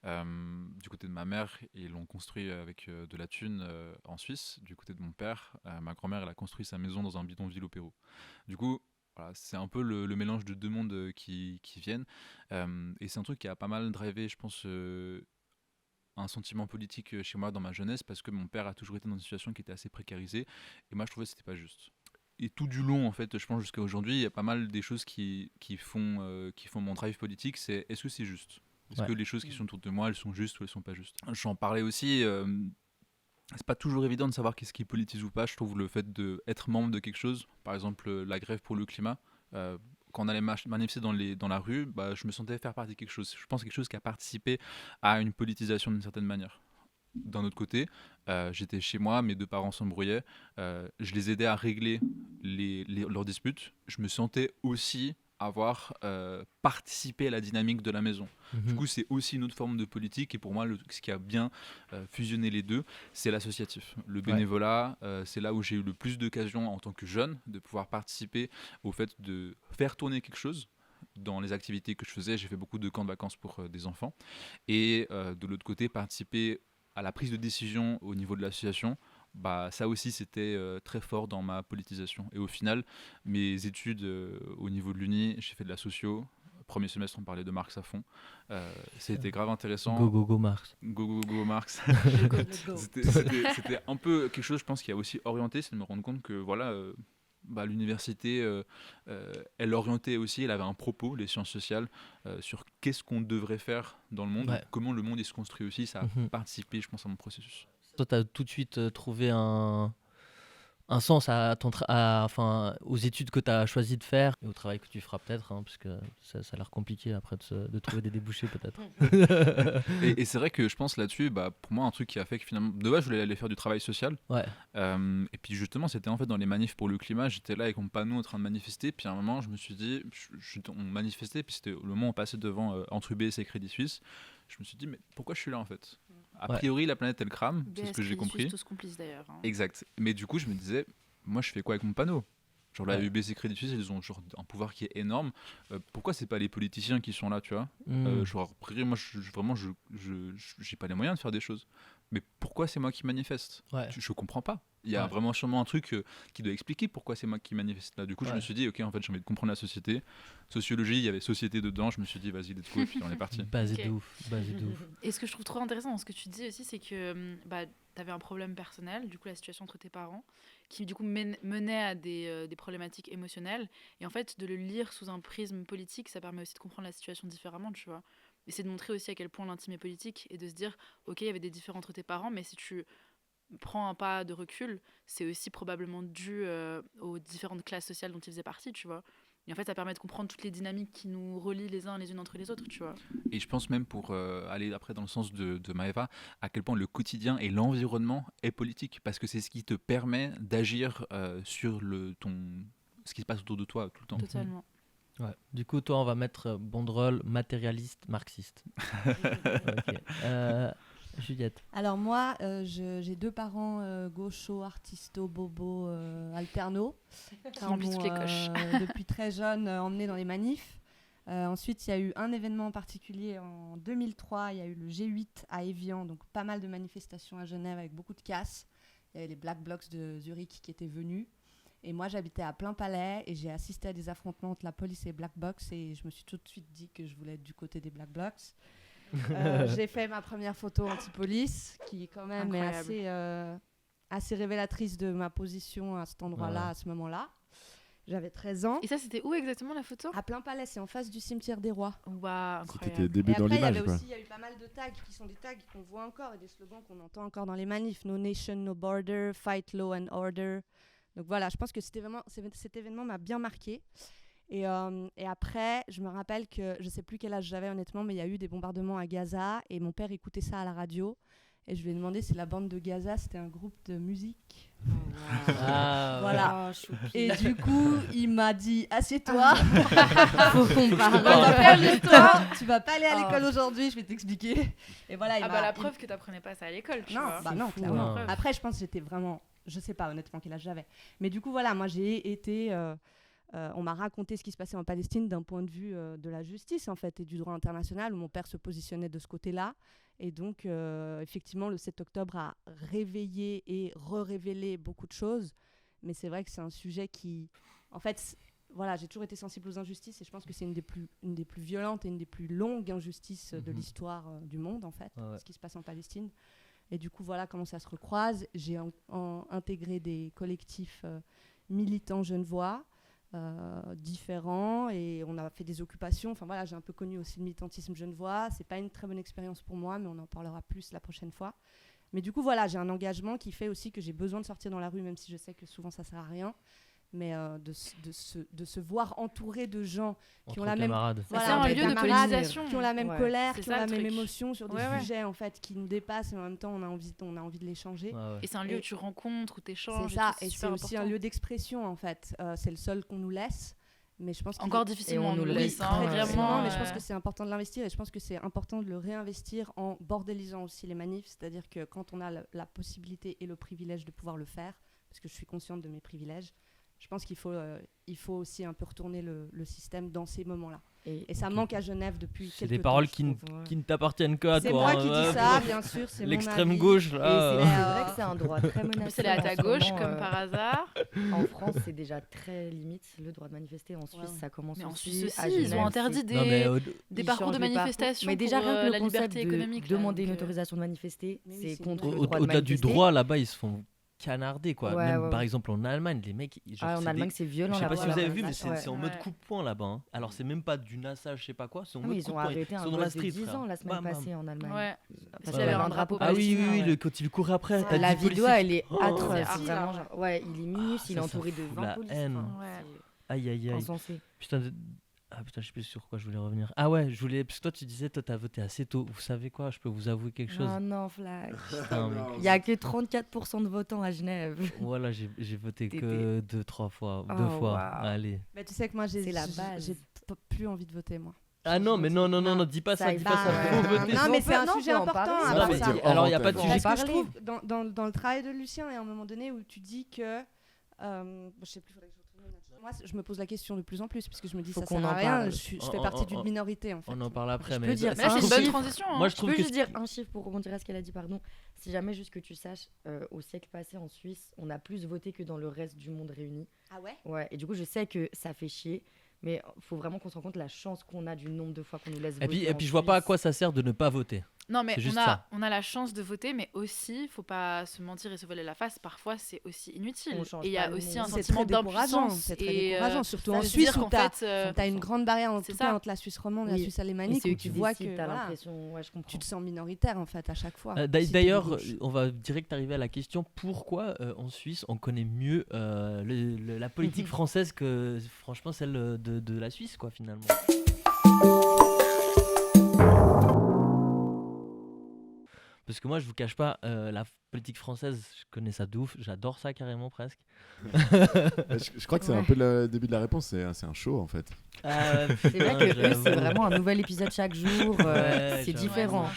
Du côté de ma mère, ils l'ont construit avec de la thune en Suisse. Du côté de mon père, ma grand-mère, elle a construit sa maison dans un bidonville au Pérou. Du coup, voilà, c'est un peu le mélange de deux mondes qui viennent. Et c'est un truc qui a pas mal drivé, je pense, un sentiment politique chez moi dans ma jeunesse, parce que mon père a toujours été dans une situation qui était assez précarisée. Et moi, je trouvais que c'était pas juste. Et tout du long, en fait, je pense jusqu'à aujourd'hui, il y a pas mal des choses qui font mon drive politique. C'est est-ce que c'est juste ? Est-ce que les choses qui sont autour de moi, elles sont justes ou elles sont pas justes ? J'en parlais aussi. C'est pas toujours évident de savoir qu'est-ce qui politise ou pas. Je trouve le fait d'être membre de quelque chose, par exemple la grève pour le climat, quand on allait manifester dans la rue, je me sentais faire partie de quelque chose. Je pense quelque chose qui a participé à une politisation d'une certaine manière. D'un autre côté, j'étais chez moi, mes deux parents s'embrouillaient, je les aidais à régler leurs disputes. Je me sentais aussi avoir participé à la dynamique de la maison. Du coup, c'est aussi une autre forme de politique, et pour moi, ce qui a bien fusionné les deux, c'est l'associatif. Le bénévolat, c'est là où j'ai eu le plus d'occasions en tant que jeune de pouvoir participer au fait de faire tourner quelque chose. Dans les activités que je faisais, j'ai fait beaucoup de camps de vacances pour des enfants, et de l'autre côté, participer à la prise de décision au niveau de l'association. Ça aussi, c'était très fort dans ma politisation. Et au final, mes études au niveau de l'Uni, j'ai fait de la socio. Premier semestre, on parlait de Marx à fond. C'était grave intéressant. Go Marx. Go Marx. C'était un peu quelque chose, je pense, qui a aussi orienté, c'est de me rendre compte que voilà, l'université, elle orientait aussi, elle avait un propos, les sciences sociales, sur qu'est-ce qu'on devrait faire dans le monde, comment le monde il se construit aussi. Ça a participé, je pense, à mon processus. Toi, tu as tout de suite trouvé un sens aux études que tu as choisi de faire et au travail que tu feras peut-être, parce que ça a l'air compliqué après de trouver des débouchés peut-être. et c'est vrai que je pense là-dessus, pour moi, un truc qui a fait que finalement, de base, je voulais aller faire du travail social. Et puis justement, c'était en fait dans les manifs pour le climat, j'étais là avec mon panneau en train de manifester, puis à un moment, je me suis dit, on manifestait, puis c'était le moment où on passait devant entre UBS et Crédit Suisse. Je me suis dit, mais pourquoi je suis là en fait ? A priori, la planète elle crame, c'est ce que j'ai compris. Tous complices d'ailleurs. Exact. Mais du coup, je me disais, moi je fais quoi avec mon panneau ? Genre la UBS et Crédit Suisse, ils ont genre un pouvoir qui est énorme. Pourquoi c'est pas les politiciens qui sont là, tu vois ? Genre, moi, j'ai pas les moyens de faire des choses. Mais pourquoi c'est moi qui manifeste ? Je comprends pas. Il y a vraiment sûrement un truc qui doit expliquer pourquoi c'est moi qui manifeste là. Du coup, je me suis dit, ok, en fait, j'ai envie de comprendre la société. Sociologie, il y avait société dedans. Je me suis dit, vas-y, let's go, et puis on est parti. Basé de ouf. Et ce que je trouve trop intéressant dans ce que tu dis aussi, c'est que tu avais un problème personnel, du coup, la situation entre tes parents, qui du coup menait à des problématiques émotionnelles. Et en fait, de le lire sous un prisme politique, ça permet aussi de comprendre la situation différemment, tu vois. Et c'est de montrer aussi à quel point l'intime est politique et de se dire, ok, il y avait des différends entre tes parents, mais si tu prends un pas de recul, c'est aussi probablement dû aux différentes classes sociales dont ils faisaient partie, tu vois. Et en fait, ça permet de comprendre toutes les dynamiques qui nous relient les uns les unes entre les autres, tu vois. Et je pense même, pour aller après dans le sens de Maëva, à quel point le quotidien et l'environnement est politique, parce que c'est ce qui te permet d'agir sur ce qui se passe autour de toi tout le temps. Totalement. Ouais. Du coup, toi, on va mettre banderole matérialiste, marxiste. Juliette. Alors moi, j'ai deux parents gauchos, artisto, bobo, alterno, qui m'ont depuis très jeune emmenés dans les manifs. Ensuite, il y a eu un événement en particulier en 2003, il y a eu le G8 à Évian, donc pas mal de manifestations à Genève avec beaucoup de casse. Il y avait les Black Blocs de Zurich qui étaient venus. Et moi, j'habitais à Plainpalais et j'ai assisté à des affrontements entre la police et les Black Blocs et je me suis tout de suite dit que je voulais être du côté des Black Blocs. J'ai fait ma première photo anti-police qui quand même est assez révélatrice de ma position à cet endroit-là, à ce moment-là. J'avais 13 ans. Et ça, c'était où exactement la photo ? À Plainpalais, c'est en face du cimetière des Rois. Waouh, incroyable. C'était tes débuts dans l'image, quoi. Il y a eu pas mal de tags qui sont des tags qu'on voit encore et des slogans qu'on entend encore dans les manifs. No nation, no border, fight law and order. Donc voilà, je pense que cet événement m'a bien marqué. Et après, je me rappelle que, je sais plus quel âge j'avais honnêtement, mais il y a eu des bombardements à Gaza et mon père écoutait ça à la radio. Et je lui ai demandé si la bande de Gaza, c'était un groupe de musique. Oh, wow. Voilà. Et du coup, il m'a dit, assieds-toi. Faut qu'on parle. Tu vas pas aller à l'école aujourd'hui, je vais t'expliquer. Et voilà, la preuve que t'apprenais pas ça à l'école, tu vois. Non, clairement. Après, je pense que j'étais vraiment, je sais pas honnêtement quel âge j'avais. Mais du coup, voilà, moi j'ai été... on m'a raconté ce qui se passait en Palestine d'un point de vue de la justice en fait et du droit international où mon père se positionnait de ce côté-là et donc effectivement le 7 octobre a réveillé et révélé beaucoup de choses, mais c'est vrai que c'est un sujet qui en fait voilà, j'ai toujours été sensible aux injustices et je pense que c'est une des plus violentes et une des plus longues injustices de l'histoire du monde en fait, ce qui se passe en Palestine. Et du coup voilà comment ça se recroise. J'ai intégré des collectifs militants genevois différents et on a fait des occupations. Enfin voilà, j'ai un peu connu aussi le militantisme genevois. C'est pas une très bonne expérience pour moi, mais on en parlera plus la prochaine fois. Mais du coup voilà, j'ai un engagement qui fait aussi que j'ai besoin de sortir dans la rue, même si je sais que souvent ça sert à rien. Mais de se voir entouré de gens qui ont la même, c'est un lieu de politisation, qui ont la même colère, qui ont la même émotion sur des sujets en fait qui nous dépassent et en même temps on a envie de l'échanger. Et c'est un lieu où tu rencontres, où tu échanges. C'est ça, et c'est aussi un lieu d'expression en fait. C'est le seul qu'on nous laisse. Mais je pense encore difficilement, on nous le laisse vraiment. Mais je pense que c'est important de l'investir et je pense que c'est important de le réinvestir en bordélisant aussi les manifs. C'est-à-dire que quand on a la possibilité et le privilège de pouvoir le faire, parce que je suis consciente de mes privilèges, je pense qu'il faut aussi un peu retourner le système dans ces moments-là. Et ça manque à Genève depuis quelques temps. C'est des paroles qui ne t'appartiennent qu'à toi. C'est moi qui dis ça, bien sûr. C'est l'extrême gauche, là. C'est vrai que c'est un droit très menacé. C'est à ta gauche, comme par hasard. En France, c'est déjà très limite, le droit de manifester. En Suisse, ça commence aussi. Ils ont interdit des parcours de manifestation. Mais déjà, rien que la liberté économique. Demander une autorisation de manifester, c'est contre le droit de manifester. Au-delà du droit, là-bas, ils se font canardé quoi. Par exemple en Allemagne les mecs en Allemagne c'est violent. Je sais pas si vous avez vu mais c'est en mode coup-poing là-bas hein. Alors c'est même pas du nassage je sais pas quoi, c'est en mode ils ont arrêté un gosse de 10 ans la semaine passée en Allemagne parce qu'il y avait un drapeau oui quand il court après la vidéo elle est atroce vraiment il est minus, il est entouré de 20 policiers. Aïe putain, je sais plus sur quoi je voulais revenir. Parce que toi tu disais, toi t'as voté assez tôt. Vous savez quoi, je peux vous avouer quelque chose. Non, Flag. Il y a que 34% de votants à Genève. Voilà, j'ai voté que 2 fois. Allez. Bah, tu sais que moi j'ai plus envie de voter moi. Ah non, mais non, dis pas ça, faut voter. Non, mais c'est un sujet important. Alors il y a pas de sujet. Parce que je trouve dans le travail de Lucien, il y a un moment donné où tu dis que je sais plus, faudrait que moi, je me pose la question de plus en plus parce que je me dis ça sert à rien. Je fais partie d'une minorité en fait. On en parle après. Je peux dire, c'est une bonne transition. Moi, je peux juste dire un chiffre pour rebondir à ce qu'elle a dit. Pardon. Si jamais juste que tu saches, au siècle passé en Suisse, on a plus voté que dans le reste du monde réuni. Ah ouais. Ouais. Et du coup, je sais que ça fait chier. Mais il faut vraiment qu'on se rende compte de la chance qu'on a du nombre de fois qu'on nous laisse voter. Et puis je vois pas à quoi ça sert de ne pas voter. Non, mais on a la chance de voter, mais aussi, il faut pas se mentir et se voiler la face. Parfois, c'est aussi inutile. Et il y a aussi un sentiment d'impuissance. C'est très décourageant, surtout en Suisse où t'as une grande barrière en tout cas entre la Suisse romande et la Suisse alémanique où tu vois que tu te sens minoritaire en fait à chaque fois. D'ailleurs, on va direct arriver à la question pourquoi en Suisse on connaît mieux la politique française que franchement celle de la Suisse quoi finalement. Parce que moi, je vous cache pas, la politique française, je connais ça de ouf, j'adore ça carrément presque. Je crois que c'est un peu le début de la réponse, c'est un show en fait. C'est vrai que c'est vraiment un nouvel épisode chaque jour, c'est différent.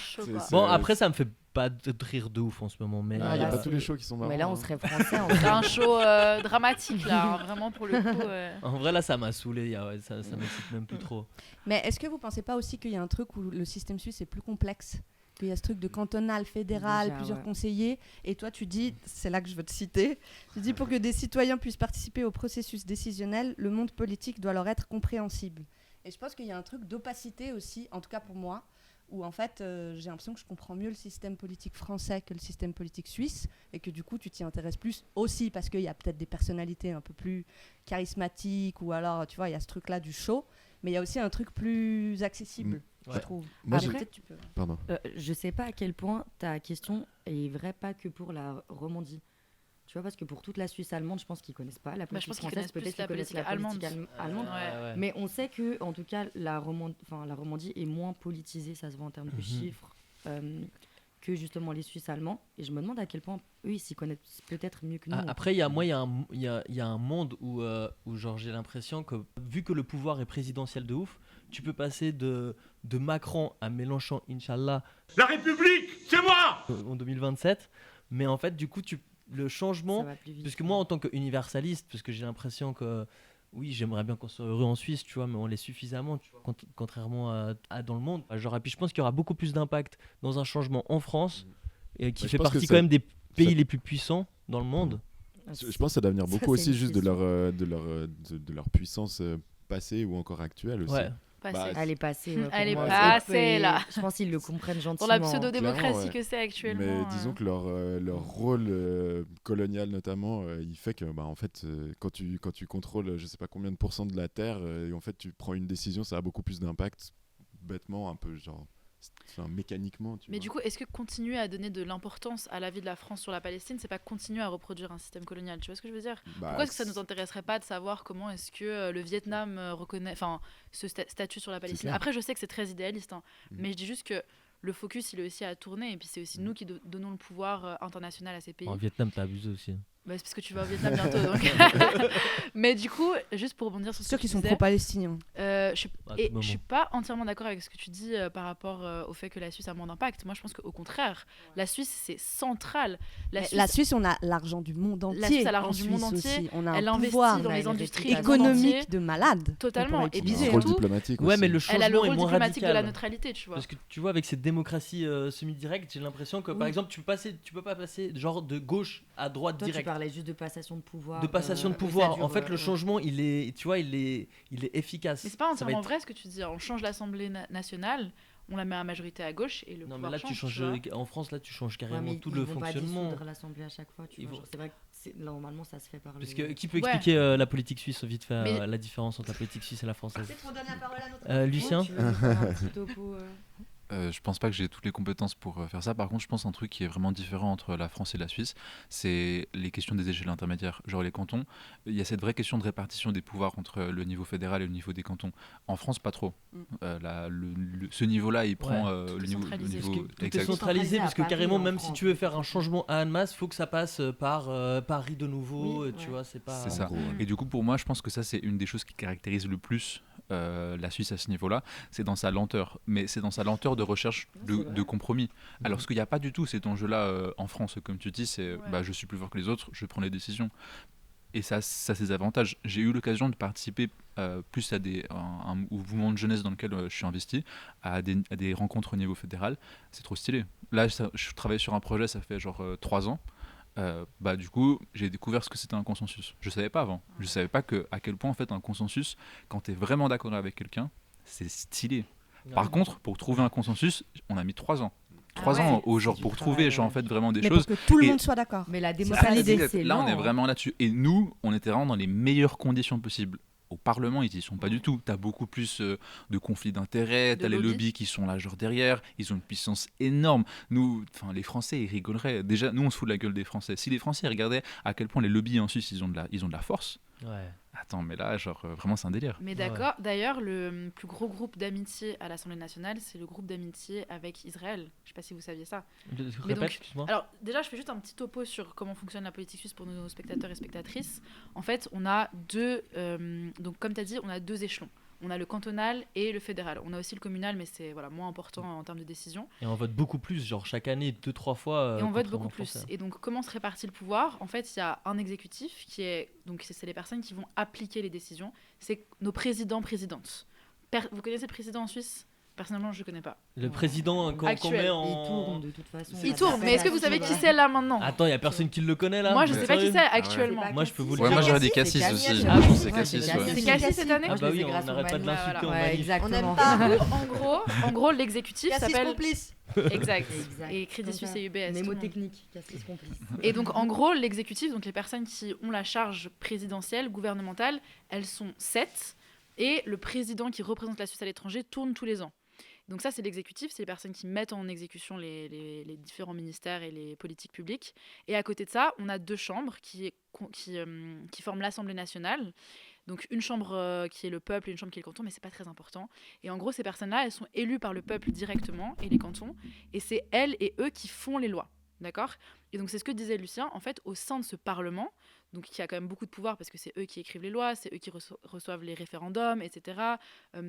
Bon, après, ça me fait pas de rire de ouf en ce moment. Mais il n'y a pas tous les shows qui sont marrants. Mais là, on serait français. C'est un show dramatique là, vraiment pour le coup. En vrai, là, ça m'a saoulé, ça m'excite même plus trop. Mais est-ce que vous pensez pas aussi qu'il y a un truc où le système suisse est plus complexe ? Il y a ce truc de cantonal, fédéral, plusieurs conseillers. Et toi, tu dis, c'est là que je veux te citer, tu dis pour que des citoyens puissent participer au processus décisionnel, le monde politique doit leur être compréhensible. Et je pense qu'il y a un truc d'opacité aussi, en tout cas pour moi, où en fait, j'ai l'impression que je comprends mieux le système politique français que le système politique suisse, et que du coup, tu t'y intéresses plus aussi, parce qu'il y a peut-être des personnalités un peu plus charismatiques, ou alors, tu vois, il y a ce truc-là du show, mais il y a aussi un truc plus accessible. Je trouve. Après, tu peux. Je sais pas à quel point ta question est vraie, pas que pour la Romandie. Tu vois, parce que pour toute la Suisse allemande, je pense qu'ils connaissent pas la politique française, peut-être qu'ils connaissent la politique allemande. Mais on sait que, en tout cas, la Romandie est moins politisée, ça se voit en termes de chiffres, que justement les Suisses allemands. Et je me demande à quel point eux, ils s'y connaissent peut-être mieux que nous. Après, il y a un monde où genre, j'ai l'impression que, vu que le pouvoir est présidentiel de ouf, tu peux passer de Macron à Mélenchon, Inch'Allah. La République, c'est moi En 2027. Mais en fait, du coup, le changement, parce que moi, en tant qu'universaliste, parce que j'ai l'impression que, oui, j'aimerais bien qu'on soit heureux en Suisse, tu vois, mais on l'est suffisamment, tu vois, contrairement à dans le monde. Genre, et puis je pense qu'il y aura beaucoup plus d'impact dans un changement en France, qui fait partie quand même des pays les plus puissants dans le monde. Je pense que ça doit venir beaucoup aussi juste de leur puissance passée ou encore actuelle aussi. Ouais. Elle est passée. Elle est passée, là. Je pense qu'ils le comprennent gentiment. Pour la pseudo-démocratie que c'est actuellement. Mais disons que leur rôle colonial, notamment, il fait que, en fait, quand tu contrôles je sais pas combien de pourcents de la terre, et en fait, tu prends une décision, ça a beaucoup plus d'impact, bêtement, un peu genre. Mécaniquement. Mais du coup, est-ce que continuer à donner de l'importance à l'avis de la France sur la Palestine, c'est pas continuer à reproduire un système colonial? Tu vois ce que je veux dire? Pourquoi est-ce que ça nous intéresserait pas de savoir comment est-ce que le Vietnam reconnaît, ce statut sur la Palestine? Après, je sais que c'est très idéaliste, mais je dis juste que le focus, il est aussi à tourner, et puis c'est aussi nous qui donnons le pouvoir international à ces pays. En Vietnam, t'as abusé aussi. C'est parce que tu vas au Vietnam bientôt. Donc. Mais du coup, juste pour rebondir sur ce que tu disais... Ceux qui sont pro-palestiniens. Je suis pas entièrement d'accord avec ce que tu dis par rapport au fait que la Suisse a moins d'impact. Moi, je pense qu'au contraire, la Suisse, c'est central. La Suisse, on a l'argent du monde entier. La Suisse a l'argent du monde entier. On a elle un investit pouvoir dans les industries économiques de malade. Totalement. Et puis surtout, diplomatique ouais, aussi. mais le changement elle a le rôle est moins diplomatique radical. de la neutralité, tu vois. Parce que tu vois, avec cette démocratie semi-directe, j'ai l'impression que, par exemple, tu peux pas passer genre de gauche à droite direct. Tu parlais juste de passation de pouvoir. De passation de pouvoir. En fait, le changement, il est efficace. Mais c'est pas entièrement vrai ce que tu dis. On change l'Assemblée nationale, on la met à majorité à gauche et le pouvoir mais là, change. En France, là, tu changes carrément tout le fonctionnement. Ils vont pas l'Assemblée à chaque fois. Tu vois. C'est vrai que normalement, ça se fait par. Parce que qui peut expliquer la politique suisse vite fait la différence entre la politique suisse et la française? C'est pour donner la parole à notre. Lucien. Je pense pas que j'ai toutes les compétences pour faire ça. Par contre, je pense un truc qui est vraiment différent entre la France et la Suisse, c'est les questions des échelles intermédiaires. Genre les cantons, il y a cette vraie question de répartition des pouvoirs entre le niveau fédéral et le niveau des cantons. En France, pas trop. Ce niveau-là, il prend le niveau. Tout est centralisé parce que carrément, même si tu veux faire un changement à Annemasse, il faut que ça passe par Paris de nouveau. Tu vois, c'est pas. C'est ça. Et du coup, pour moi, je pense que ça, c'est une des choses qui caractérise le plus la Suisse à ce niveau-là, c'est dans sa lenteur. Mais c'est dans sa lenteur de recherche de compromis. Alors, ce qu'il n'y a pas du tout, cet enjeu-là en France, comme tu dis, c'est je suis plus fort que les autres, je prends les décisions. Et ça a ses avantages. J'ai eu l'occasion de participer plus à un mouvement de jeunesse dans lequel je suis investi, à des rencontres au niveau fédéral. C'est trop stylé. Là, je travaille sur un projet, ça fait genre 3 ans. Du coup, j'ai découvert ce que c'était un consensus. Je savais pas avant. Je savais pas à quel point en fait un consensus, quand tu es vraiment d'accord avec quelqu'un, c'est stylé. Par contre, pour trouver un consensus, on a mis 3 ans. 3 ans pour trouver en fait vraiment des choses. Pour que tout le monde soit d'accord. Mais la démocratie, c'est là, on est vraiment là-dessus. Et nous, on était vraiment dans les meilleures conditions possibles. Au Parlement, ils y sont pas du tout. Tu as beaucoup plus de conflits d'intérêts, tu as les lobbies qui sont là genre derrière, ils ont une puissance énorme. Nous, les Français, ils rigoleraient. Déjà, nous, on se fout de la gueule des Français. Si les Français regardaient à quel point les lobbies en Suisse, ils ont de la force. Ouais. Attends, mais là, vraiment, c'est un délire. Mais d'accord. D'ailleurs, le plus gros groupe d'amitié à l'Assemblée nationale, c'est le groupe d'amitié avec Israël. Je sais pas si vous saviez ça. Excuse-moi. Alors, déjà, je fais juste un petit topo sur comment fonctionne la politique suisse pour nos spectateurs et spectatrices. En fait, on a donc comme tu as dit, on a 2 échelons. On a le cantonal et le fédéral. On a aussi le communal, mais c'est moins important en termes de décision. Et on vote beaucoup plus, genre chaque année, 2-3 fois. Et on vote beaucoup plus. Et donc, comment se répartit le pouvoir? En fait, il y a un exécutif qui est... Donc, c'est les personnes qui vont appliquer les décisions. C'est nos présidents-présidentes. Vous connaissez le président en Suisse? Personnellement, je ne connais pas. Le président qu'on met en... Il tourne de toute façon. Il tourne, mais est-ce que vous savez qui c'est là maintenant? Attends, il n'y a personne qui le connaît là? Moi, je ne sais pas qui c'est actuellement. Moi, je peux vous le dire. Moi, j'aurais dit Cassis aussi. C'est Cassis. C'est Cassis cette année? Ah bah oui, on n'arrête pas de l'insulter en manif. Exactement. En gros, l'exécutif s'appelle... Complice. Exact. Et Crédit Suisse et UBS. Mémotechnique, Cassis complice. Et donc, en gros, l'exécutif, donc les personnes qui ont la charge présidentielle, gouvernementale, elles sont 7. Et le président qui représente la Suisse à l'étranger tourne tous les ans. Donc ça, c'est l'exécutif, c'est les personnes qui mettent en exécution les différents ministères et les politiques publiques. Et à côté de ça, on a 2 chambres qui forment l'Assemblée nationale. Donc une chambre qui est le peuple et une chambre qui est le canton, mais c'est pas très important. Et en gros, ces personnes-là, elles sont élues par le peuple directement et les cantons. Et c'est elles et eux qui font les lois. D'accord ? Et donc c'est ce que disait Lucien, en fait, au sein de ce Parlement, donc qui a quand même beaucoup de pouvoir parce que c'est eux qui écrivent les lois, c'est eux qui reçoivent les référendums, etc.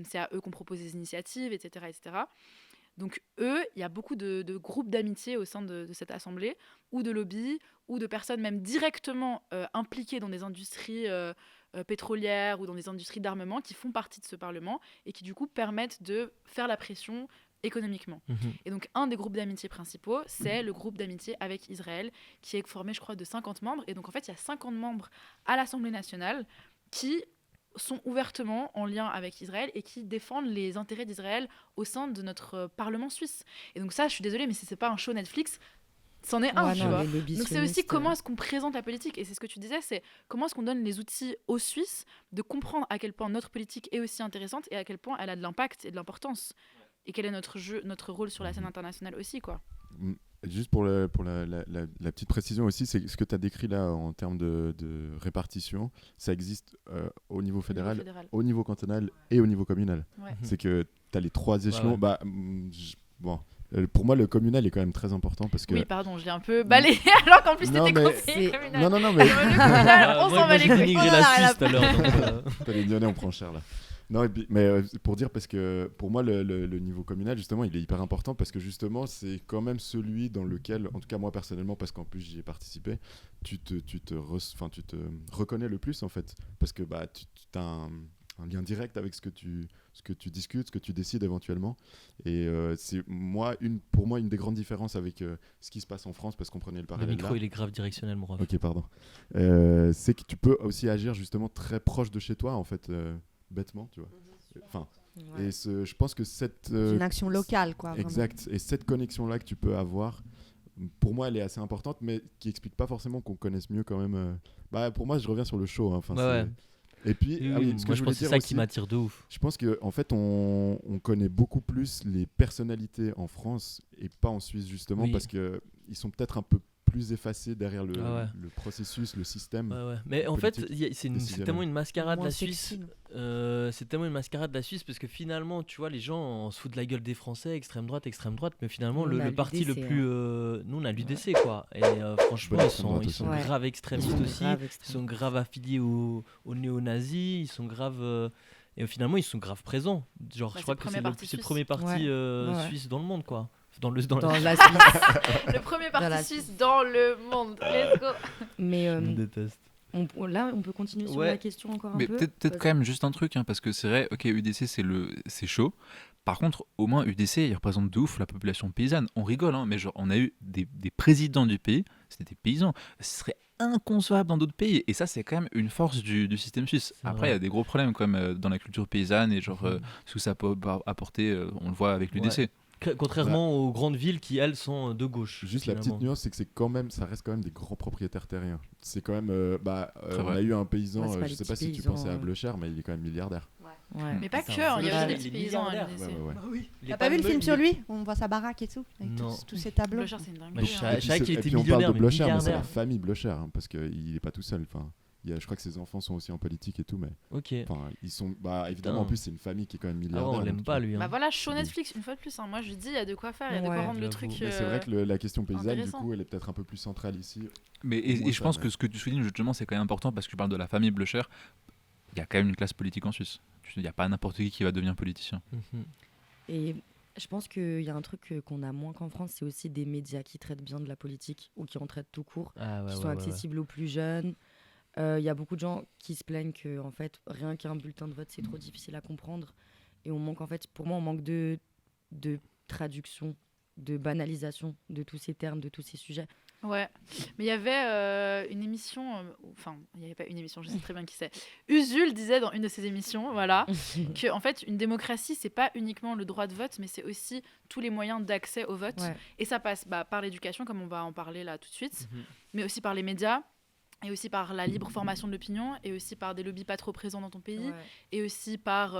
C'est à eux qu'on propose des initiatives, etc., etc. Donc eux, il y a beaucoup de groupes d'amitié au sein de cette assemblée, ou de lobbies, ou de personnes même directement impliquées dans des industries pétrolières ou dans des industries d'armement qui font partie de ce Parlement et qui du coup permettent de faire la pression économiquement. Et donc un des groupes d'amitié principaux, c'est le groupe d'amitié avec Israël, qui est formé, je crois, de 50 membres. Et donc en fait, il y a 50 membres à l'Assemblée nationale qui sont ouvertement en lien avec Israël et qui défendent les intérêts d'Israël au sein de notre Parlement suisse. Et donc ça, je suis désolée, mais c'est pas un show Netflix, c'en est un, tu vois. Donc c'est aussi comment est-ce qu'on présente la politique. Et c'est ce que tu disais, c'est comment est-ce qu'on donne les outils aux Suisses de comprendre à quel point notre politique est aussi intéressante et à quel point elle a de l'impact et de l'importance. Et quel est notre rôle sur la scène internationale aussi, quoi. Juste pour la petite précision aussi, c'est ce que tu as décrit là en termes de répartition, ça existe au niveau fédéral, au niveau cantonal et au niveau communal. Ouais. C'est que tu as les 3 échelons. Ouais. Pour moi, le communal est quand même très important parce que... Oui, pardon, je l'ai un peu balayé alors qu'en plus t'étais conseiller communal. Non, mais... le communal, on s'en va les couilles. J'ai dénigré la Suisse tout à l'heure. T'as les Lyonnais, on prend cher là. Non, mais pour dire, parce que pour moi, le niveau communal, justement, il est hyper important parce que justement, c'est quand même celui dans lequel, en tout cas moi personnellement, parce qu'en plus j'y ai participé, tu te reconnais le plus en fait. Parce que tu as un lien direct avec ce que tu discutes, ce que tu décides éventuellement. Et c'est pour moi une des grandes différences avec ce qui se passe en France, parce qu'on prenait le parallèle. Le micro, il est grave directionnel, mon ref. Ok, pardon. C'est que tu peux aussi agir justement très proche de chez toi, en fait. Bêtement, tu vois. Enfin, ouais. Et je pense que c'est une action locale, quoi. Exact. Vraiment. Et cette connexion-là que tu peux avoir, pour moi, elle est assez importante, mais qui explique pas forcément qu'on connaisse mieux quand même. Pour moi, je reviens sur le show. Hein. Ouais. Et puis, ce que je pense que c'est ça qui m'attire de ouf. Je pense qu'en fait, on connaît beaucoup plus les personnalités en France et pas en Suisse, justement, parce qu'ils sont peut-être un peu plus effacés derrière le processus, le système. Ouais. Mais en fait, c'est tellement une mascarade la Suisse. C'est tellement une mascarade la Suisse parce que finalement, tu vois, les gens se foutent de la gueule des Français, extrême droite, mais finalement, le parti le plus. Nous, on a l'UDC, quoi. Et franchement, ils sont grave extrémistes aussi. Ils sont grave affiliés aux néo-nazis. Ils sont grave. Et finalement, ils sont grave présents. Genre, je crois que c'est le premier parti suisse dans le monde, quoi. Dans la Suisse. Le premier parti suisse dans le monde. Let's go. Mais je me déteste. On peut continuer sur la question encore un peu. Peut-être quand même juste un truc, hein, parce que c'est vrai, ok, UDC c'est chaud. Par contre, au moins UDC, il représente de ouf la population paysanne. On rigole, hein, mais genre on a eu des présidents du pays, c'était des paysans. Ce serait inconcevable dans d'autres pays, et ça c'est quand même une force du système suisse. Après, il y a des gros problèmes quand même dans la culture paysanne et genre ce que ça peut apporter, on le voit avec l'UDC. Contrairement aux grandes villes qui, elles, sont de gauche. Juste la petite nuance, c'est que ça reste quand même des grands propriétaires terriens. C'est quand même... on a eu un paysan, je sais pas si tu pensais à Bleucher, mais il est quand même milliardaire. Ouais. Mais pas que, il y a aussi des petits paysans à l'UDC. T'as pas vu le film sur lui ? On voit sa baraque et tout, avec tous ses tableaux. Bleucher, c'est une dinguerie. Je savais qu'il était millionnaire, mais on parle de Bleucher, mais c'est la famille Bleucher, parce qu'il est pas tout seul. Je crois que ses enfants sont aussi en politique et tout, mais ils sont évidemment. En plus c'est une famille qui est quand même milliardaire. On l'aime pas lui. Voilà, show Netflix une fois de plus. Moi je lui dis il y a de quoi faire, il y a de quoi rendre le truc. Mais c'est vrai que la question paysanne du coup elle est peut-être un peu plus centrale ici. Mais et je pense que ce que tu soulignes justement c'est quand même important parce que tu parles de la famille Bleucher. Il y a quand même une classe politique en Suisse. Il n'y a pas n'importe qui va devenir politicien. Et je pense qu'il y a un truc qu'on a moins qu'en France, c'est aussi des médias qui traitent bien de la politique ou qui en traitent tout court, qui sont accessibles aux plus jeunes. Y a beaucoup de gens qui se plaignent que en fait, rien qu'un bulletin de vote, c'est trop difficile à comprendre. Et on manque, en fait, pour moi, on manque de traduction, de banalisation de tous ces termes, de tous ces sujets. Ouais, mais il y avait une émission, enfin, il n'y avait pas une émission, je sais très bien qui c'est. Usul disait dans une de ses émissions, voilà, que en fait, une démocratie, c'est pas uniquement le droit de vote, mais c'est aussi tous les moyens d'accès au vote. Ouais. Et ça passe par l'éducation, comme on va en parler là tout de suite, mais aussi par les médias, et aussi par la libre formation de l'opinion, et aussi par des lobbies pas trop présents dans ton pays, et aussi par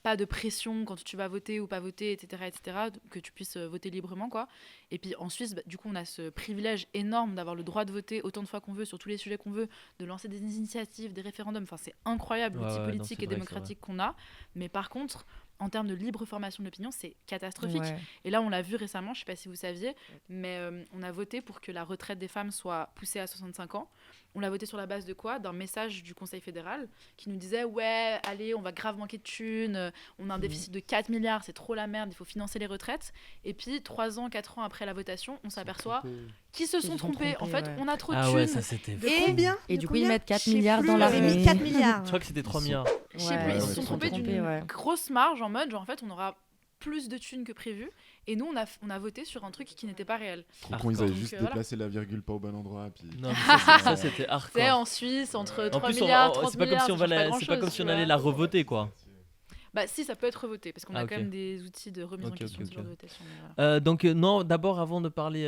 pas de pression quand tu vas voter ou pas voter, etc., que tu puisses voter librement, quoi. Et puis en Suisse, du coup, on a ce privilège énorme d'avoir le droit de voter autant de fois qu'on veut, sur tous les sujets qu'on veut, de lancer des initiatives, des référendums. Enfin, c'est incroyable l'outil politique et démocratique qu'on a. Mais par contre, en termes de libre formation de l'opinion, c'est catastrophique. Et là, on l'a vu récemment, je ne sais pas si vous saviez, mais on a voté pour que la retraite des femmes soit poussée à 65 ans. On l'a voté sur la base de quoi ? D'un message du Conseil fédéral qui nous disait « Ouais, allez, on va grave manquer de thunes, on a un déficit de 4 milliards, c'est trop la merde, il faut financer les retraites. » Et puis, 3 ans, 4 ans après la votation, on s'aperçoit qu'ils se sont trompés. En fait, on a trop de thunes. Ouais, ça c'était combien ? Et du coup, ils mettent 4 milliards dans la... Ils ont mis 4 milliards. Je crois que c'était 3 milliards. Je sais plus, ils se sont trompés d'une grosse marge en mode, genre, en fait, on aura plus de thunes que prévu. Et nous, on a voté sur un truc qui n'était pas réel. Ils avaient juste déplacé la virgule pas au bon endroit. Puis... Non, ça c'était hardcore. C'est en Suisse, entre 3 milliards, 30 milliards, c'est pas comme si on allait la revoter, quoi. Bah si, ça peut être revoté, parce qu'on a quand même des outils de remise en question de votation. Donc non, d'abord, avant de parler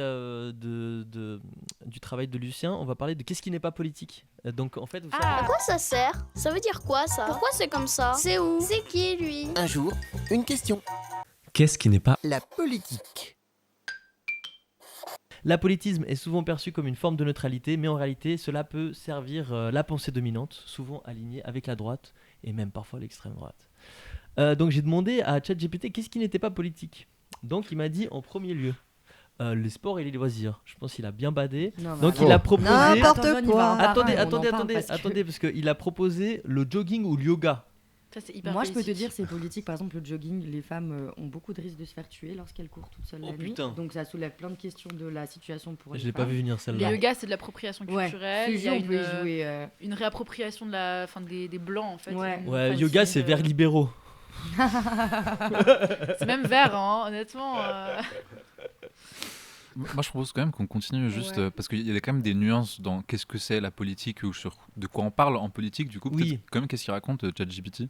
du travail de Lucien, on va parler de qu'est-ce qui n'est pas politique. Donc en fait, vous savez... À quoi ça sert ? Ça veut dire quoi, ça ? Pourquoi c'est comme ça ? C'est où ? C'est qui, lui ? Un jour, une question. Qu'est-ce qui n'est pas la politique ? L'apolitisme est souvent perçu comme une forme de neutralité, mais en réalité, cela peut servir la pensée dominante, souvent alignée avec la droite, et même parfois l'extrême droite. Donc j'ai demandé à ChatGPT qu'est-ce qui n'était pas politique. Donc il m'a dit en premier lieu les sports et les loisirs. Je pense qu'il a bien badé. Donc il a proposé... N'importe quoi. Attendez, parce qu'il a proposé le jogging ou le yoga. Ça, c'est hyper Moi, politique. je peux te dire, c'est politique. Par exemple, le jogging, les femmes ont beaucoup de risques de se faire tuer lorsqu'elles courent toutes seules la nuit. Donc, ça soulève plein de questions de la situation pour les femmes. Je l'ai pas vu venir celle-là. Le yoga, c'est de l'appropriation culturelle. Il y a une réappropriation des blancs, en fait. Ouais, yoga, c'est vers libéraux. C'est même vert, hein, honnêtement. Moi, je propose quand même qu'on continue juste parce qu'il y a quand même des nuances dans qu'est-ce que c'est la politique ou sur de quoi on parle en politique. Du coup, peut-être quand même qu'est-ce qu'il raconte ChatGPT.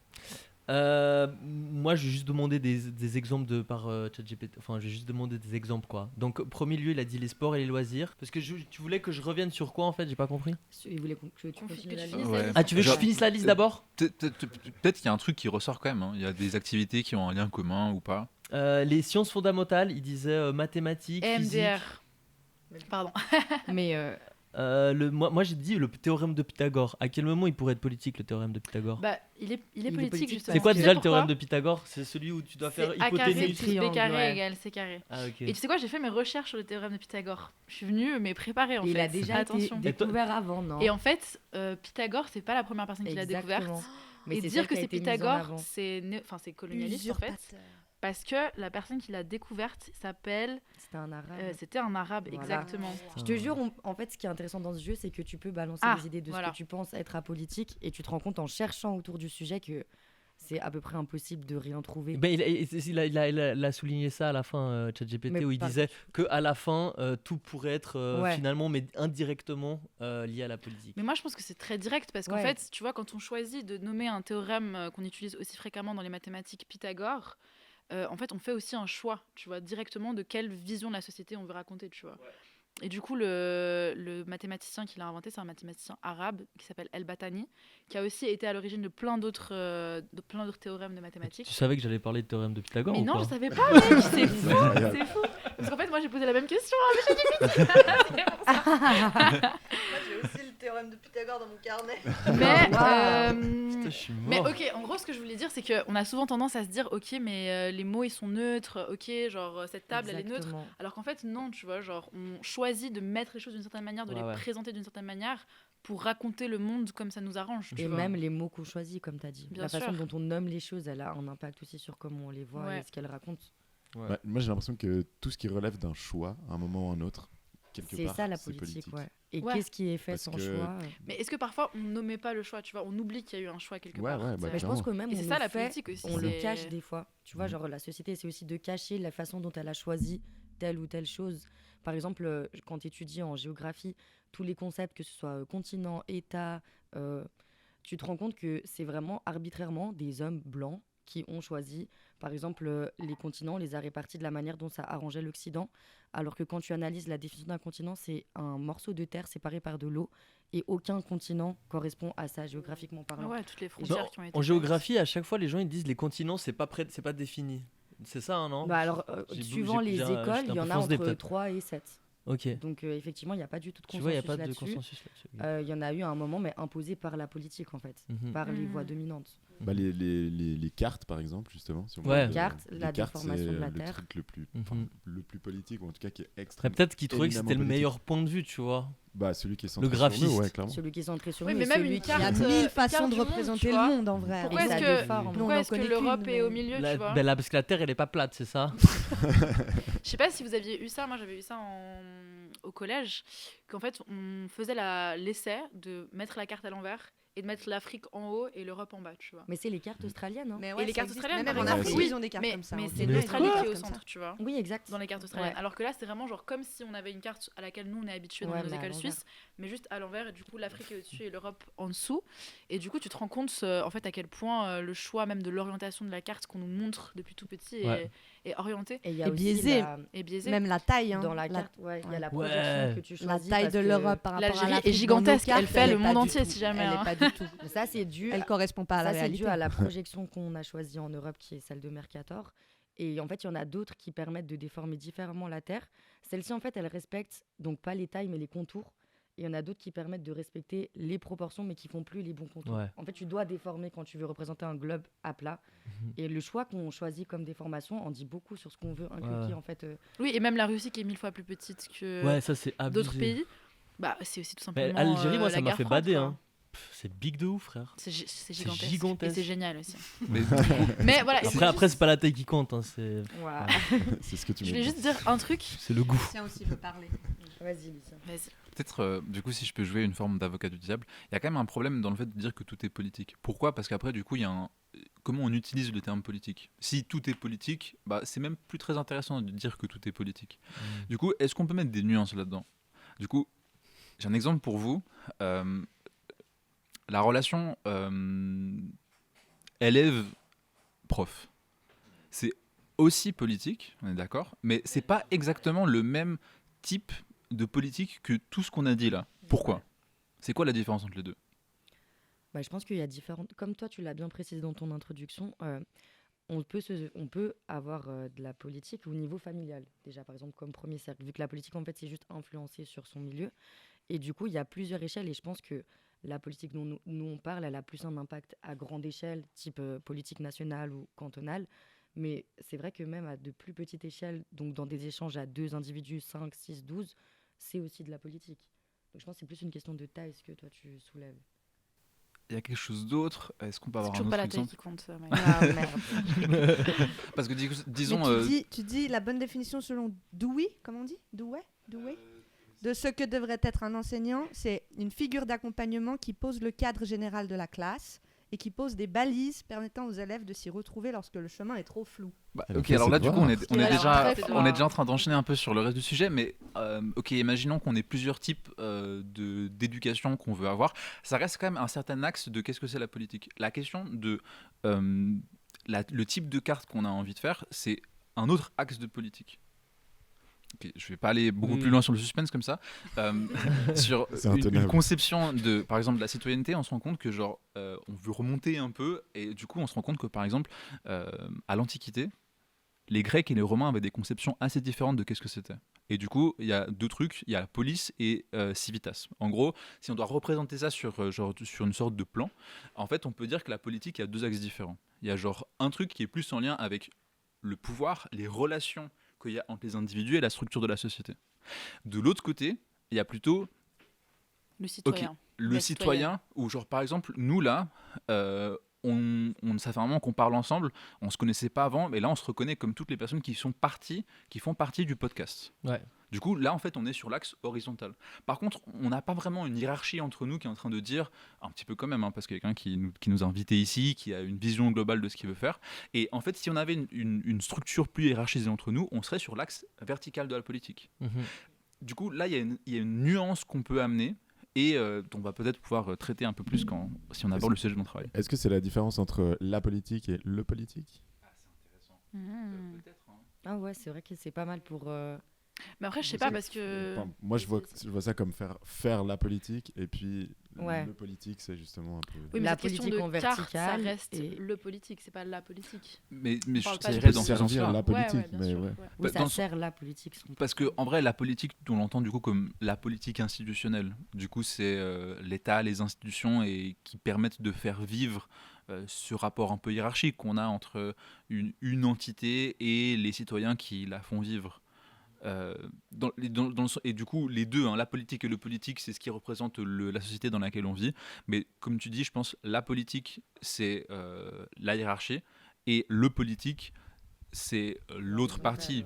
Moi, je vais juste demander des exemples par ChatGPT. Enfin, je vais juste demander des exemples, quoi. Donc, premier lieu, il a dit les sports et les loisirs. Parce que tu voulais que je revienne sur quoi, en fait ? J'ai pas compris. Il voulait que tu continues la liste. Ah, tu veux que je finisse la liste d'abord ? Peut-être qu'il y a un truc qui ressort quand même. Hein. Il y a des activités qui ont un lien commun ou pas. Les sciences fondamentales, il disait mathématiques, physique. Pardon. Mais moi j'ai dit le théorème de Pythagore. À quel moment il pourrait être politique, le théorème de Pythagore ? Bah, il est politique justement. C'est quoi déjà le théorème de Pythagore ? C'est celui où tu dois faire hypoténuse plus b carré égale c carré. Ah, ok. Et tu sais quoi, j'ai fait mes recherches sur le théorème de Pythagore. Je suis venue mais préparée en fait. Il a déjà été découvert avant, non ? Et en fait, Pythagore, c'est pas la première personne qui l'a découverte. Mais et dire que c'est Pythagore, c'est colonialiste en fait. Parce que la personne qui l'a découverte s'appelle... C'était un arabe. Exactement. Je te jure, en fait, ce qui est intéressant dans ce jeu, c'est que tu peux balancer des idées de ce que tu penses être apolitique et tu te rends compte en cherchant autour du sujet que c'est à peu près impossible de rien trouver. Il a souligné ça à la fin, ChatGPT, où il disait qu'à la fin, tout pourrait être finalement, mais indirectement, lié à la politique. Mais moi, je pense que c'est très direct parce qu'en fait, tu vois, quand on choisit de nommer un théorème qu'on utilise aussi fréquemment dans les mathématiques, Pythagore, en fait, on fait aussi un choix, tu vois, directement de quelle vision de la société on veut raconter, tu vois. Et du coup, le mathématicien qui l'a inventé, c'est un mathématicien arabe qui s'appelle El-Battani, qui a aussi été à l'origine de plein d'autres théorèmes de mathématiques. Tu savais que j'allais parler de théorème de Pythagore mais ou non, pas ? Je savais pas, mec, c'est fou, c'est fou. Parce qu'en fait, moi, j'ai posé la même question à ChatGPT. J'ai aussi le théorème de Pythagore dans mon carnet. Putain, je suis mort. Mais ok, en gros, ce que je voulais dire, c'est qu'on a souvent tendance à se dire, ok, mais les mots, ils sont neutres, ok, genre, cette table, elle est neutre. Alors qu'en fait, non, tu vois, genre, on choisit de mettre les choses d'une certaine manière, de les présenter d'une certaine manière pour raconter le monde comme ça nous arrange. Et même les mots qu'on choisit, comme tu as dit. Bien la sûr. façon dont on nomme les choses, elle a un impact aussi sur comment on les voit et ce qu'elles racontent. Ouais. Moi, j'ai l'impression que tout ce qui relève d'un choix, à un moment ou à un autre, quelque part, c'est ça la politique. Et qu'est-ce qui est fait sans choix Mais est-ce que parfois on nommait pas le choix, tu vois, on oublie qu'il y a eu un choix quelque part. Mais je pense que même c'est ça la politique aussi. On le cache des fois. Tu vois, genre la société, c'est aussi de cacher la façon dont elle a choisi telle ou telle chose. Par exemple, quand tu étudies en géographie tous les concepts, que ce soit continent, état, tu te rends compte que c'est vraiment arbitrairement des hommes blancs qui ont choisi, par exemple, les continents, les a répartis de la manière dont ça arrangeait l'Occident. Alors que quand tu analyses la définition d'un continent, c'est un morceau de terre séparé par de l'eau et aucun continent correspond à ça géographiquement parlant. Ouais, toutes les frontières qui ont été en géographie, à chaque fois, les gens ils disent les continents, c'est pas défini. C'est ça, hein, non? Bah alors, suivant les écoles, il y en a entre 3 et 7. Ok. Donc effectivement, il n'y a pas du tout de consensus là-dessus. Il n'y a pas de consensus là-dessus. Il y en a eu à un moment, mais imposé par la politique en fait, par les voix dominantes. Bah, les cartes, par exemple, justement. Si on les cartes, la déformation de la Terre. C'est le truc le plus politique, ou en tout cas qui est extrêmement. Peut-être qu'ils trouvaient que c'était le meilleur point de vue, tu vois. Bah, celui qui est centré le graphiste. sur nous, ouais, clairement. Celui qui est centré sur nous, mais même celui une carte, il y a 1000 façons de représenter le monde en vrai. Pourquoi est-ce que l'Europe est au milieu, tu vois? Là, parce que la Terre, elle est pas plate, c'est ça? Je sais pas si vous aviez eu ça. Moi, j'avais eu ça au collège, qu'en fait, on faisait l'essai de mettre la carte à l'envers et de mettre l'Afrique en haut et l'Europe en bas, tu vois. Mais c'est les cartes australiennes, hein. Et les cartes australiennes, même en Afrique, ils ont des cartes comme ça. Mais c'est l'Australie qui est au centre, tu vois. Oui, exact. Dans les cartes australiennes. Alors que là, c'est vraiment genre comme si on avait une carte à laquelle nous on est habitués dans nos écoles suisses, mais juste à l'envers. Et du coup, l'Afrique est au-dessus et l'Europe en dessous. Et du coup, tu te rends compte en fait à quel point le choix même de l'orientation de la carte qu'on nous montre depuis tout petit est orienté et biaisé. Même la taille. Dans la carte, il y a la projection que tu choisis. La taille de l'Europe par rapport à l'Afrique est gigantesque. Elle fait le monde entier si jamais. Elle est pas du tout. Ça, c'est dû. Elle correspond pas à la réalité. C'est dû à la projection qu'on a choisie en Europe, qui est celle de Mercator. Et en fait, il y en a d'autres qui permettent de déformer différemment la Terre. Celle-ci, en fait, elle respecte donc pas les tailles, mais les contours. Et il y en a d'autres qui permettent de respecter les proportions, mais qui font plus les bons contours. En fait, tu dois déformer quand tu veux représenter un globe à plat. Et le choix qu'on choisit comme déformation en dit beaucoup sur ce qu'on veut inculquer, en fait. Oui, et même la Russie qui est 1000 fois plus petite que d'autres pays. Bah, c'est aussi tout simplement. Algérie, moi, ça m'a fait bader, hein. C'est big de ouf, frère. C'est gigantesque. Et c'est génial aussi. Mais voilà. Après, c'est pas la taille qui compte. Hein, c'est c'est ce que tu Je voulais juste dire un truc. C'est le goût. Tiens aussi veut parler. Vas-y, Lucien. Peut-être, du coup, si je peux jouer une forme d'avocat du diable, il y a quand même un problème dans le fait de dire que tout est politique. Pourquoi ? Parce qu'après, du coup, il y a comment on utilise le terme politique. Si tout est politique, bah, c'est même plus très intéressant de dire que tout est politique. Du coup, est-ce qu'on peut mettre des nuances là-dedans ? Du coup, j'ai un exemple pour vous. La relation élève-prof, c'est aussi politique, on est d'accord, mais c'est pas exactement le même type de politique que tout ce qu'on a dit là. Pourquoi ? C'est quoi la différence entre les deux ? Bah, je pense qu'il y a différentes... Comme toi, tu l'as bien précisé dans ton introduction, on peut avoir de la politique au niveau familial. Déjà, par exemple, comme premier cercle, vu que la politique, en fait, c'est juste influencer sur son milieu. Et du coup, il y a plusieurs échelles et je pense que la politique dont nous on parle, elle a plus un impact à grande échelle, type politique nationale ou cantonale. Mais c'est vrai que même à de plus petites échelles, donc dans des échanges à 2 individus, 5, 6, 12, c'est aussi de la politique. Donc je pense que c'est plus une question de taille, ce que toi tu soulèves. Il y a quelque chose d'autre ? Est-ce qu'on peut avoir un autre pas la exemple ? taille qui compte. Ah merde. Parce que disons... Tu dis la bonne définition selon Dewey, comment on dit ? Dewey de ce que devrait être un enseignant, c'est une figure d'accompagnement qui pose le cadre général de la classe et qui pose des balises permettant aux élèves de s'y retrouver lorsque le chemin est trop flou. Ok, alors là, du coup, on est déjà en train d'enchaîner un peu sur le reste du sujet, mais ok, imaginons qu'on ait plusieurs types d'éducation qu'on veut avoir. Ça reste quand même un certain axe de qu'est-ce que c'est la politique. La question de le type de carte qu'on a envie de faire, c'est un autre axe de politique. Okay, je ne vais pas aller beaucoup plus loin sur le suspense comme ça. Sur une conception de, par exemple, de la citoyenneté, on se rend compte que genre, on veut remonter un peu et du coup on se rend compte que par exemple, à l'Antiquité, les Grecs et les Romains avaient des conceptions assez différentes de qu'est-ce que c'était. Et du coup, il y a deux trucs, il y a la police et civitas. En gros, si on doit représenter ça sur une sorte de plan, en fait, on peut dire que la politique, il y a deux axes différents. Il y a genre un truc qui est plus en lien avec le pouvoir, les relations qu'il y a entre les individus et la structure de la société. De l'autre côté, il y a plutôt le citoyen. Okay, le citoyen, où genre par exemple, nous là, ça fait un moment qu'on parle ensemble, on se connaissait pas avant, mais là on se reconnaît comme toutes les personnes qui font partie du podcast. Ouais. Du coup, là en fait, on est sur l'axe horizontal. Par contre, on n'a pas vraiment une hiérarchie entre nous qui est en train de dire, un petit peu quand même, hein, parce qu'il y a quelqu'un qui nous a invités ici, qui a une vision globale de ce qu'il veut faire. Et en fait, si on avait une structure plus hiérarchisée entre nous, on serait sur l'axe vertical de la politique. Du coup, là, il y a une nuance qu'on peut amener. et dont on va peut-être pouvoir traiter un peu plus si on aborde le sujet de mon travail. Est-ce que c'est la différence entre la politique et le politique ? C'est intéressant. Peut-être. Ah ouais, c'est vrai que c'est pas mal pour... Mais après, je sais pas parce que... Moi, je vois ça comme faire la politique, et puis le politique, c'est justement un peu... Oui, mais la politique en verticale, ça reste le politique, c'est pas la politique. Mais ça irait dans ce sens-là. La politique, Oui, ça sert la politique. Parce que en vrai, la politique, on l'entend du coup comme la politique institutionnelle. Du coup, c'est l'État, les institutions et qui permettent de faire vivre ce rapport un peu hiérarchique qu'on a entre une entité et les citoyens qui la font vivre. Et du coup, les deux, la politique et le politique, c'est ce qui représente la société dans laquelle on vit. Mais comme tu dis, je pense la politique, c'est la hiérarchie, et le politique, c'est l'autre partie.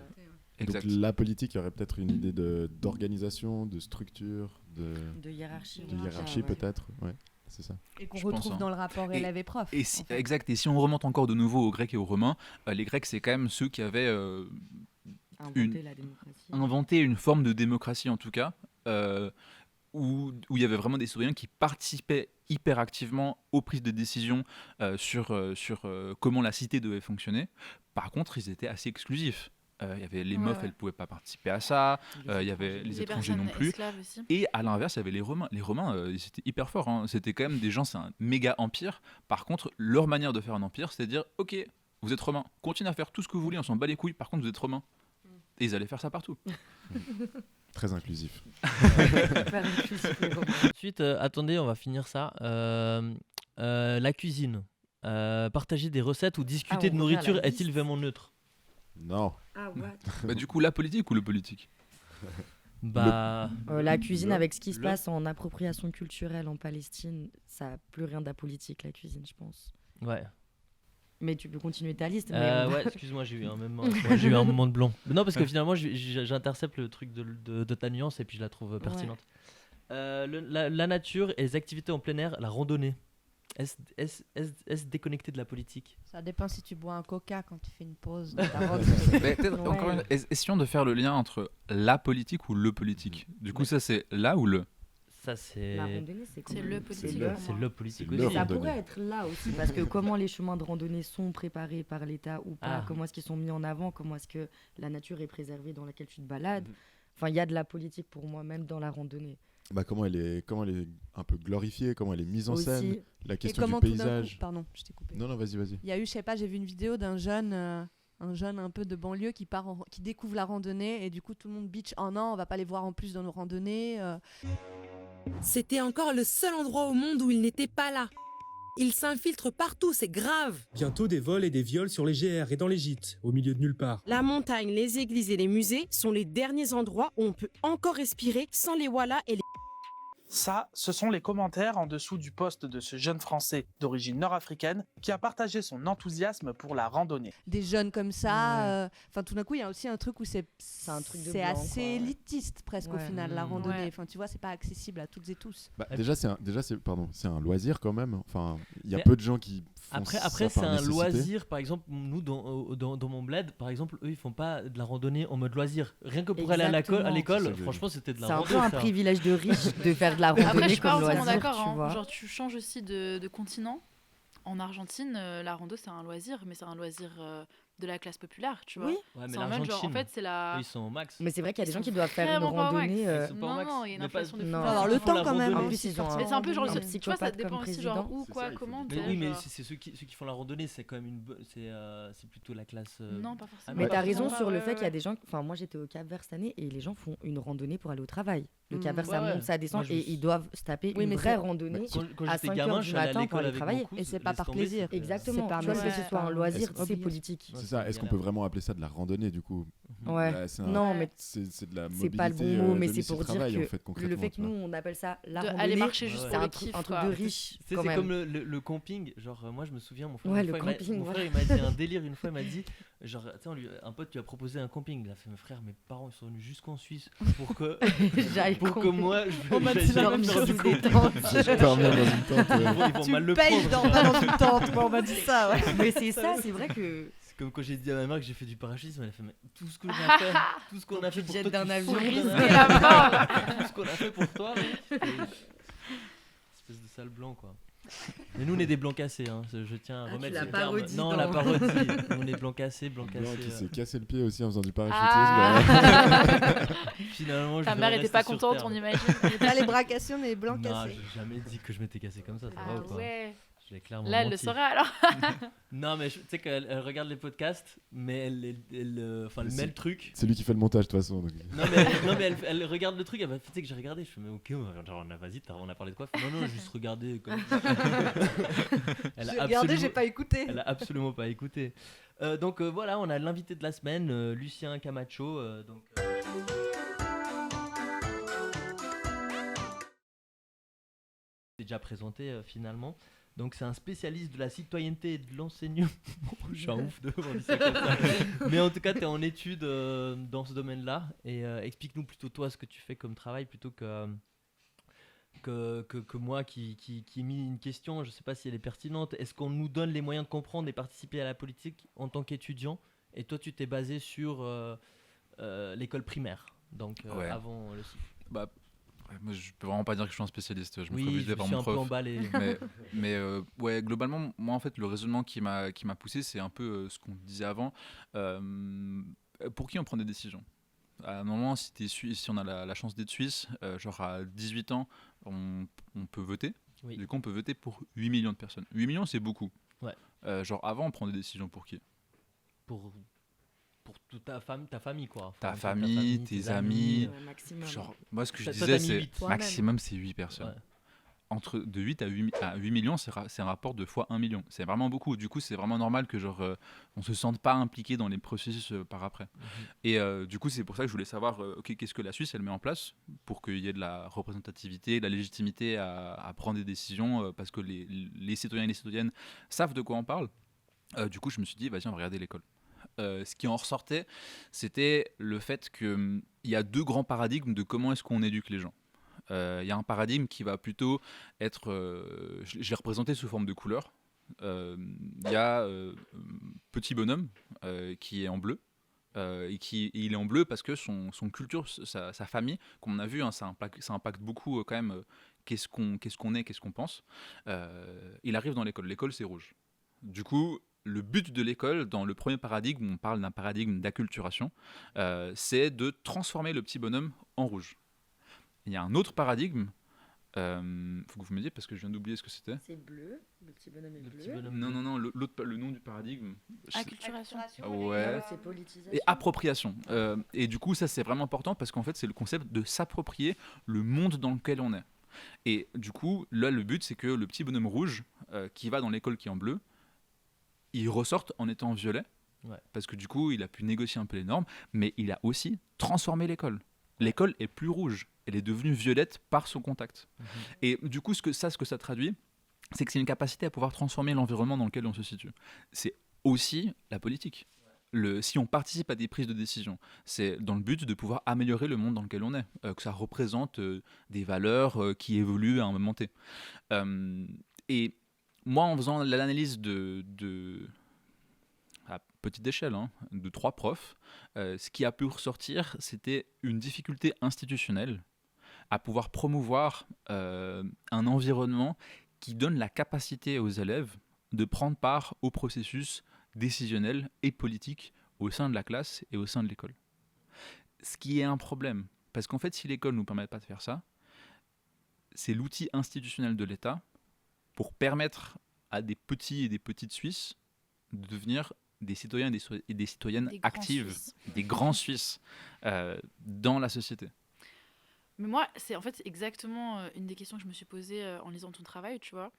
Exact. Donc la politique, il y aurait peut-être une idée d'organisation, de structure, de hiérarchie. De hiérarchie peut-être, ouais. C'est ça. Et qu'on retrouve dans le rapport élève et prof. Exact. Et si on remonte encore de nouveau aux Grecs et aux Romains, les Grecs, c'est quand même ceux qui avaient inventé une forme de démocratie, en tout cas, où il y avait vraiment des citoyens qui participaient hyper activement aux prises de décision sur comment la cité devait fonctionner. Par contre, ils étaient assez exclusifs. Il y avait les meufs, elles ne pouvaient pas participer à ça. Il y avait les étrangers non plus. Et à l'inverse, il y avait les Romains. Les Romains, ils étaient hyper forts. Hein. C'était quand même des gens, c'est un méga empire. Par contre, leur manière de faire un empire, c'est de dire, ok, vous êtes Romains, continuez à faire tout ce que vous voulez, on s'en bat les couilles. Par contre, vous êtes Romains. Et ils allaient faire ça partout. Très inclusif. Ensuite, attendez, on va finir ça. La cuisine. Partager des recettes ou discuter de nourriture est-il vraiment neutre ? Non. Bah, du coup, la politique ou le politique ? La cuisine, avec ce qui se passe en appropriation culturelle en Palestine, ça n'a plus rien d'apolitique, la cuisine, je pense. Ouais. Mais tu peux continuer ta liste. Ouais, excuse-moi, j'ai eu un moment de blanc. Non, parce que finalement, j'intercepte le truc de ta nuance et puis je la trouve pertinente. La nature et les activités en plein air, la randonnée. Est-ce déconnecté de la politique ? Ça dépend si tu bois un coca quand tu fais une pause dans ta randonnée. Essayons de faire le lien entre la politique ou le politique. Du coup, ça c'est là ou le ? Ça, c'est... La randonnée, c'est le politique. C'est le politique aussi. Ça pourrait être là aussi, parce que comment les chemins de randonnée sont préparés par l'État ou pas, comment est-ce qu'ils sont mis en avant, comment est-ce que la nature est préservée dans laquelle tu te balades. Enfin, il y a de la politique pour moi, même dans la randonnée. Comment elle est un peu glorifiée, comment elle est mise en scène, la question du paysage. Pardon, je t'ai coupé. Non, vas-y. Il y a eu, je sais pas, j'ai vu une vidéo d'un jeune... un jeune un peu de banlieue qui découvre la randonnée et du coup tout le monde bitch non on va pas les voir en plus dans nos randonnées. C'était encore le seul endroit au monde où il n'était pas là. Il s'infiltre partout, c'est grave. Bientôt des vols et des viols sur les GR et dans les gîtes, au milieu de nulle part. La montagne, les églises et les musées sont les derniers endroits où on peut encore respirer sans les wallas et les... Ça, ce sont les commentaires en dessous du post de ce jeune Français d'origine nord-africaine qui a partagé son enthousiasme pour la randonnée. Des jeunes comme ça, tout d'un coup, il y a aussi un truc où c'est un truc de blanc, assez élitiste presque au final, la randonnée. Enfin, tu vois, c'est pas accessible à toutes et tous. Déjà, c'est un loisir quand même. Enfin, il y a peu de gens qui font après, c'est un loisir. Par exemple, nous, dans mon bled, par exemple, eux, ils font pas de la randonnée en mode loisir. Rien que pour aller à l'école, franchement, c'était de la randonnée. C'est un peu un privilège de riche de faire de la randonnée. Après, je suis pas comme entièrement loisir, d'accord. tu vois. Genre, tu changes aussi de continent. En Argentine, la rando, c'est un loisir, mais c'est un loisir de la classe populaire, tu vois. Oui. Ouais, mais c'est en mode genre, en fait, c'est la... Ils sont au max. Mais c'est vrai qu'il y a des gens qui doivent faire une randonnée. Non, il y a une inflation de fou. Il faut avoir le temps quand même. En plus, ils ont mais c'est un peu genre, tu vois, ça psychopathe dépend comme aussi genre président. où, quoi, comment. Mais oui, mais c'est ceux qui font la randonnée, c'est quand même c'est plutôt la classe. Non, pas forcément. Mais t'as raison sur le fait qu'il y a des gens. Enfin, moi, j'étais au Cap-Vert cette année et les gens font une randonnée pour aller au travail. Le Cap-Vert, ça monte, ça descend et ils doivent se taper une vraie randonnée à 5h du matin pour aller travailler. Et c'est pas par plaisir. Exactement. Tu vois, que ce soit un loisir, c'est politique. C'est ça. Est-ce qu'on peut vraiment appeler ça de la randonnée du coup? Ouais. Non, mais c'est de la mobilité. C'est pas le bon mot, mais c'est pour dire que le fait que nous on appelle ça la randonnée, aller marcher juste c'est un truc de riche. C'est comme le camping. Genre moi je me souviens, mon frère il m'a dit un délire une fois, il m'a dit genre un pote lui a proposé un camping. Il a fait mes frères, mes parents ils sont venus jusqu'en Suisse pour que moi on m'a dit la même chose des tentes. Dormir dans une tente. Ils vont mal le prendre. Tu payes dans une tente. On m'a dit ça. Mais c'est ça, c'est vrai que comme quand j'ai dit à ma mère que j'ai fait du parachutisme, elle a fait mais tout ce qu'on a fait, tout ce qu'on a fait pour toi, d'un avion, tout ce qu'on a fait pour toi, espèce de sale blanc, quoi. Mais nous, on est des blancs cassés, hein. Je tiens à remettre la ce terme. parodie Non, dans- la parodie. Nous, on est blancs cassés, Blanc qui s'est cassé le pied aussi en faisant du Ah. parachutisme. Finalement, Ta mère était pas contente, on imagine. On n'est pas les bras cassés, on est les blancs Non, cassés. j'ai jamais dit que je m'étais cassé comme ça, ça Ah va ou pas? ouais. Je l'ai clairement Là, elle le menti. saurait alors. Non, mais tu sais qu'elle regarde les podcasts, mais elle met le truc. C'est lui qui fait le montage de toute façon. Donc. Non, mais elle regarde le truc, elle va tu sais que j'ai regardé. Je fais, mais ok, genre, vas-y, on a parlé de quoi? Non, juste regarder. Comme... J'ai regardé, j'ai pas écouté. Elle a absolument pas écouté. Donc voilà, on a l'invité de la semaine, Lucien Camacho. C'est déjà présenté finalement. Donc c'est un spécialiste de la citoyenneté et de l'enseignement. Je suis un ouf de on dit ça comme ça. Mais en tout cas, tu es en études dans ce domaine-là. Et explique-nous plutôt toi ce que tu fais comme travail plutôt que moi qui ai mis une question. Je ne sais pas si elle est pertinente. Est-ce qu'on nous donne les moyens de comprendre et participer à la politique en tant qu'étudiant? Et toi, tu t'es basé sur l'école primaire, donc avant le cycle. Bah, moi, je peux vraiment pas dire que je suis un spécialiste. Je me Oui, ferais je visiter me par suis mon un peu prof. emballé. Mais ouais, globalement, moi en fait, le raisonnement qui m'a poussé, c'est un peu ce qu'on disait avant. Pour qui on prend des décisions? À un moment, si on a la chance d'être suisse, genre à 18 ans, on peut voter. Oui. Du coup, on peut voter pour 8 millions de personnes. 8 millions, c'est beaucoup. Ouais. Genre avant, on prend des décisions pour qui? Pour toute ta famille, quoi. Enfin, Ta famille, tes amis. Maximum. Genre, moi, ce que je Toi, disais, t'as mis c'est 8. maximum, c'est 8 personnes. Ouais. Entre de 8 à 8 millions, c'est un rapport de fois 1 million. C'est vraiment beaucoup. Du coup, c'est vraiment normal que genre, on se sente pas impliqué dans les processus par après. Et du coup, c'est pour ça que je voulais savoir qu'est-ce que la Suisse, elle met en place pour qu'il y ait de la représentativité, de la légitimité à prendre des décisions, parce que les citoyens et les citoyennes savent de quoi on parle. Du coup, je me suis dit, vas-y, on va regarder l'école. Ce qui en ressortait, c'était le fait qu'il y a deux grands paradigmes de comment est-ce qu'on éduque les gens. Il y a un paradigme qui va plutôt être, je l'ai représenté sous forme de couleurs. Il y a petit bonhomme qui est en bleu. Et il est en bleu parce que son culture, sa famille, comme on a vu, hein, ça impacte beaucoup quand même qu'est-ce qu'on est, qu'est-ce qu'on pense. Il arrive dans l'école. L'école, c'est rouge. Du coup, le but de l'école, dans le premier paradigme, on parle d'un paradigme d'acculturation, c'est de transformer le petit bonhomme en rouge. Il y a un autre paradigme, faut que vous me disiez parce que je viens d'oublier ce que c'était. C'est bleu, le petit bonhomme est bleu. Non, le nom du paradigme. Acculturation. Ouais. C'est politisation. Et appropriation. Et du coup, ça c'est vraiment important parce qu'en fait, c'est le concept de s'approprier le monde dans lequel on est. Et du coup, là, le but, c'est que le petit bonhomme rouge qui va dans l'école qui est en bleu, il ressorte en étant violet. Ouais. Parce que du coup, il a pu négocier un peu les normes, mais il a aussi transformé l'école. L'école est plus rouge, elle est devenue violette par son contact. Et du coup, ce que ça traduit, c'est que c'est une capacité à pouvoir transformer l'environnement dans lequel on se situe. C'est aussi la politique. Si on participe à des prises de décision, c'est dans le but de pouvoir améliorer le monde dans lequel on est, que ça représente des valeurs qui évoluent à un moment T. Et moi, en faisant l'analyse à petite échelle, hein, de 3 profs, ce qui a pu ressortir, c'était une difficulté institutionnelle à pouvoir promouvoir un environnement qui donne la capacité aux élèves de prendre part au processus décisionnel et politique au sein de la classe et au sein de l'école. Ce qui est un problème, parce qu'en fait, si l'école ne nous permet pas de faire ça, c'est l'outil institutionnel de l'État pour permettre à des petits et des petites Suisses de devenir des citoyens et des citoyennes actives, des grands Suisses dans la société. Mais moi, c'est en fait exactement une des questions que je me suis posée en lisant ton travail, tu vois.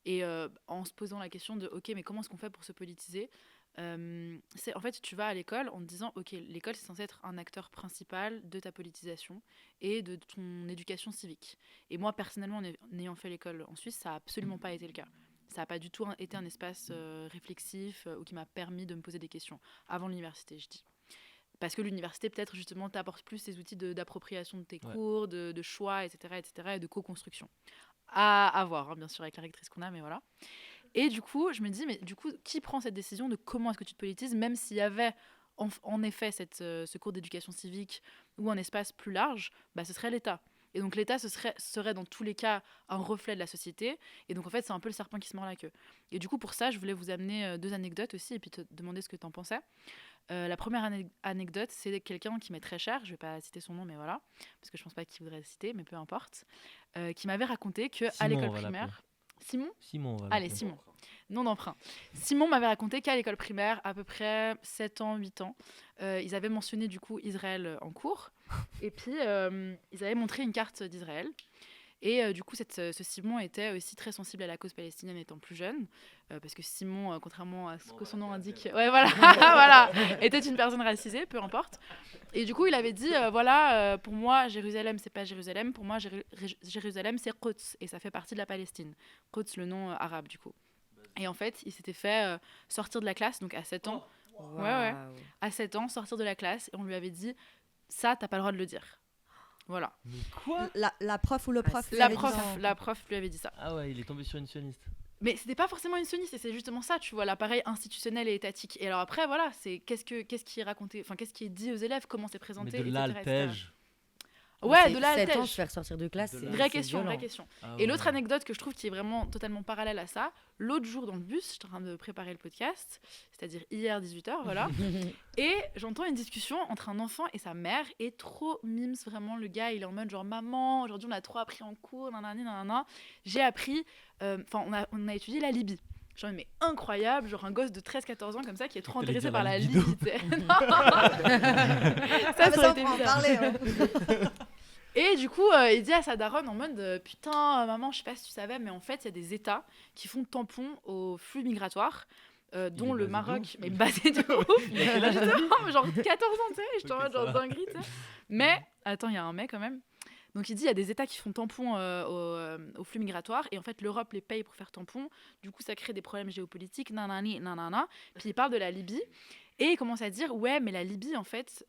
Et en se posant la question de, ok, mais comment est-ce qu'on fait pour se politiser ? En fait, tu vas à l'école en te disant, ok, l'école, c'est censé être un acteur principal de ta politisation et de ton éducation civique. Et moi, personnellement, en ayant fait l'école en Suisse, ça n'a absolument pas été le cas. Ça n'a pas du tout été un espace réflexif ou qui m'a permis de me poser des questions. Avant l'université, je dis. Parce que l'université, peut-être, justement, t'apporte plus ces outils d'appropriation de tes cours, de choix, etc., et de co-construction. À voir, hein, bien sûr, avec la rectrice qu'on a, mais voilà. Et du coup, je me dis, mais du coup, qui prend cette décision de comment est-ce que tu te politises, même s'il y avait en effet ce cours d'éducation civique ou un espace plus large, bah, ce serait l'État. Et donc l'État serait dans tous les cas un reflet de la société. Et donc en fait, c'est un peu le serpent qui se mord la queue. Et du coup, pour ça, je voulais vous amener 2 anecdotes aussi et puis te demander ce que tu en pensais. La première anecdote, c'est quelqu'un qui m'est très cher, je vais pas citer son nom, mais voilà, parce que je pense pas qu'il voudrait le citer, mais peu importe, qui m'avait raconté qu'à l'école primaire... Simon, allez, Simon. Nom d'emprunt. Simon m'avait raconté qu'à l'école primaire, à peu près 7 ans, 8 ans, ils avaient mentionné du coup Israël en cours, et puis ils avaient montré une carte d'Israël. Et du coup, ce Simon était aussi très sensible à la cause palestinienne étant plus jeune, parce que Simon, contrairement à ce que son nom indique, voilà, était une personne racisée, peu importe. Et du coup, il avait dit, pour moi, Jérusalem, c'est pas Jérusalem, pour moi, Jérusalem, c'est Quds, et ça fait partie de la Palestine. Quds, le nom arabe, du coup. Et en fait, il s'était fait sortir de la classe, donc à 7 ans. À 7 ans, sortir de la classe, et on lui avait dit, ça, t'as pas le droit de le dire. Voilà. Mais quoi ? La prof ou le prof La prof lui avait dit ça. Ah ouais, il est tombé sur une sioniste. Mais c'était pas forcément une sioniste, et c'est justement ça, tu vois, l'appareil institutionnel et étatique. Et alors après, voilà, c'est qu'est-ce qui est raconté, enfin qu'est-ce qui est dit aux élèves, comment c'est présenté, mais de l'alpège. Ouais, de l'altège. 7 ans, se faire sortir de classe, c'est vraie question. Ah et l'autre anecdote que je trouve qui est vraiment totalement parallèle à ça, l'autre jour dans le bus, j'étais en train de préparer le podcast, c'est-à-dire hier 18h, voilà, et j'entends une discussion entre un enfant et sa mère, et trop mimes, vraiment, le gars, il est en mode genre, maman, aujourd'hui on a trop appris en cours, nanana, j'ai appris, on a étudié la Libye. Genre, mais incroyable, genre un gosse de 13-14 ans comme ça qui est trop intéressé par la Libye. Ça aurait été bizarre. Et du coup, il dit à sa daronne en mode putain, maman, je sais pas si tu savais, mais en fait, il y a des États qui font tampon aux flux migratoires, dont le Maroc, mais basé de ouf. Genre 14 ans, tu sais, je suis en mode genre dinguerie, tu sais. Mais, attends, il y a un mais quand même. Donc il dit il y a des États qui font tampon aux flux migratoires et en fait l'Europe les paye pour faire tampon. Du coup ça crée des problèmes géopolitiques, nanana. Puis il parle de la Libye et il commence à dire ouais mais la Libye en fait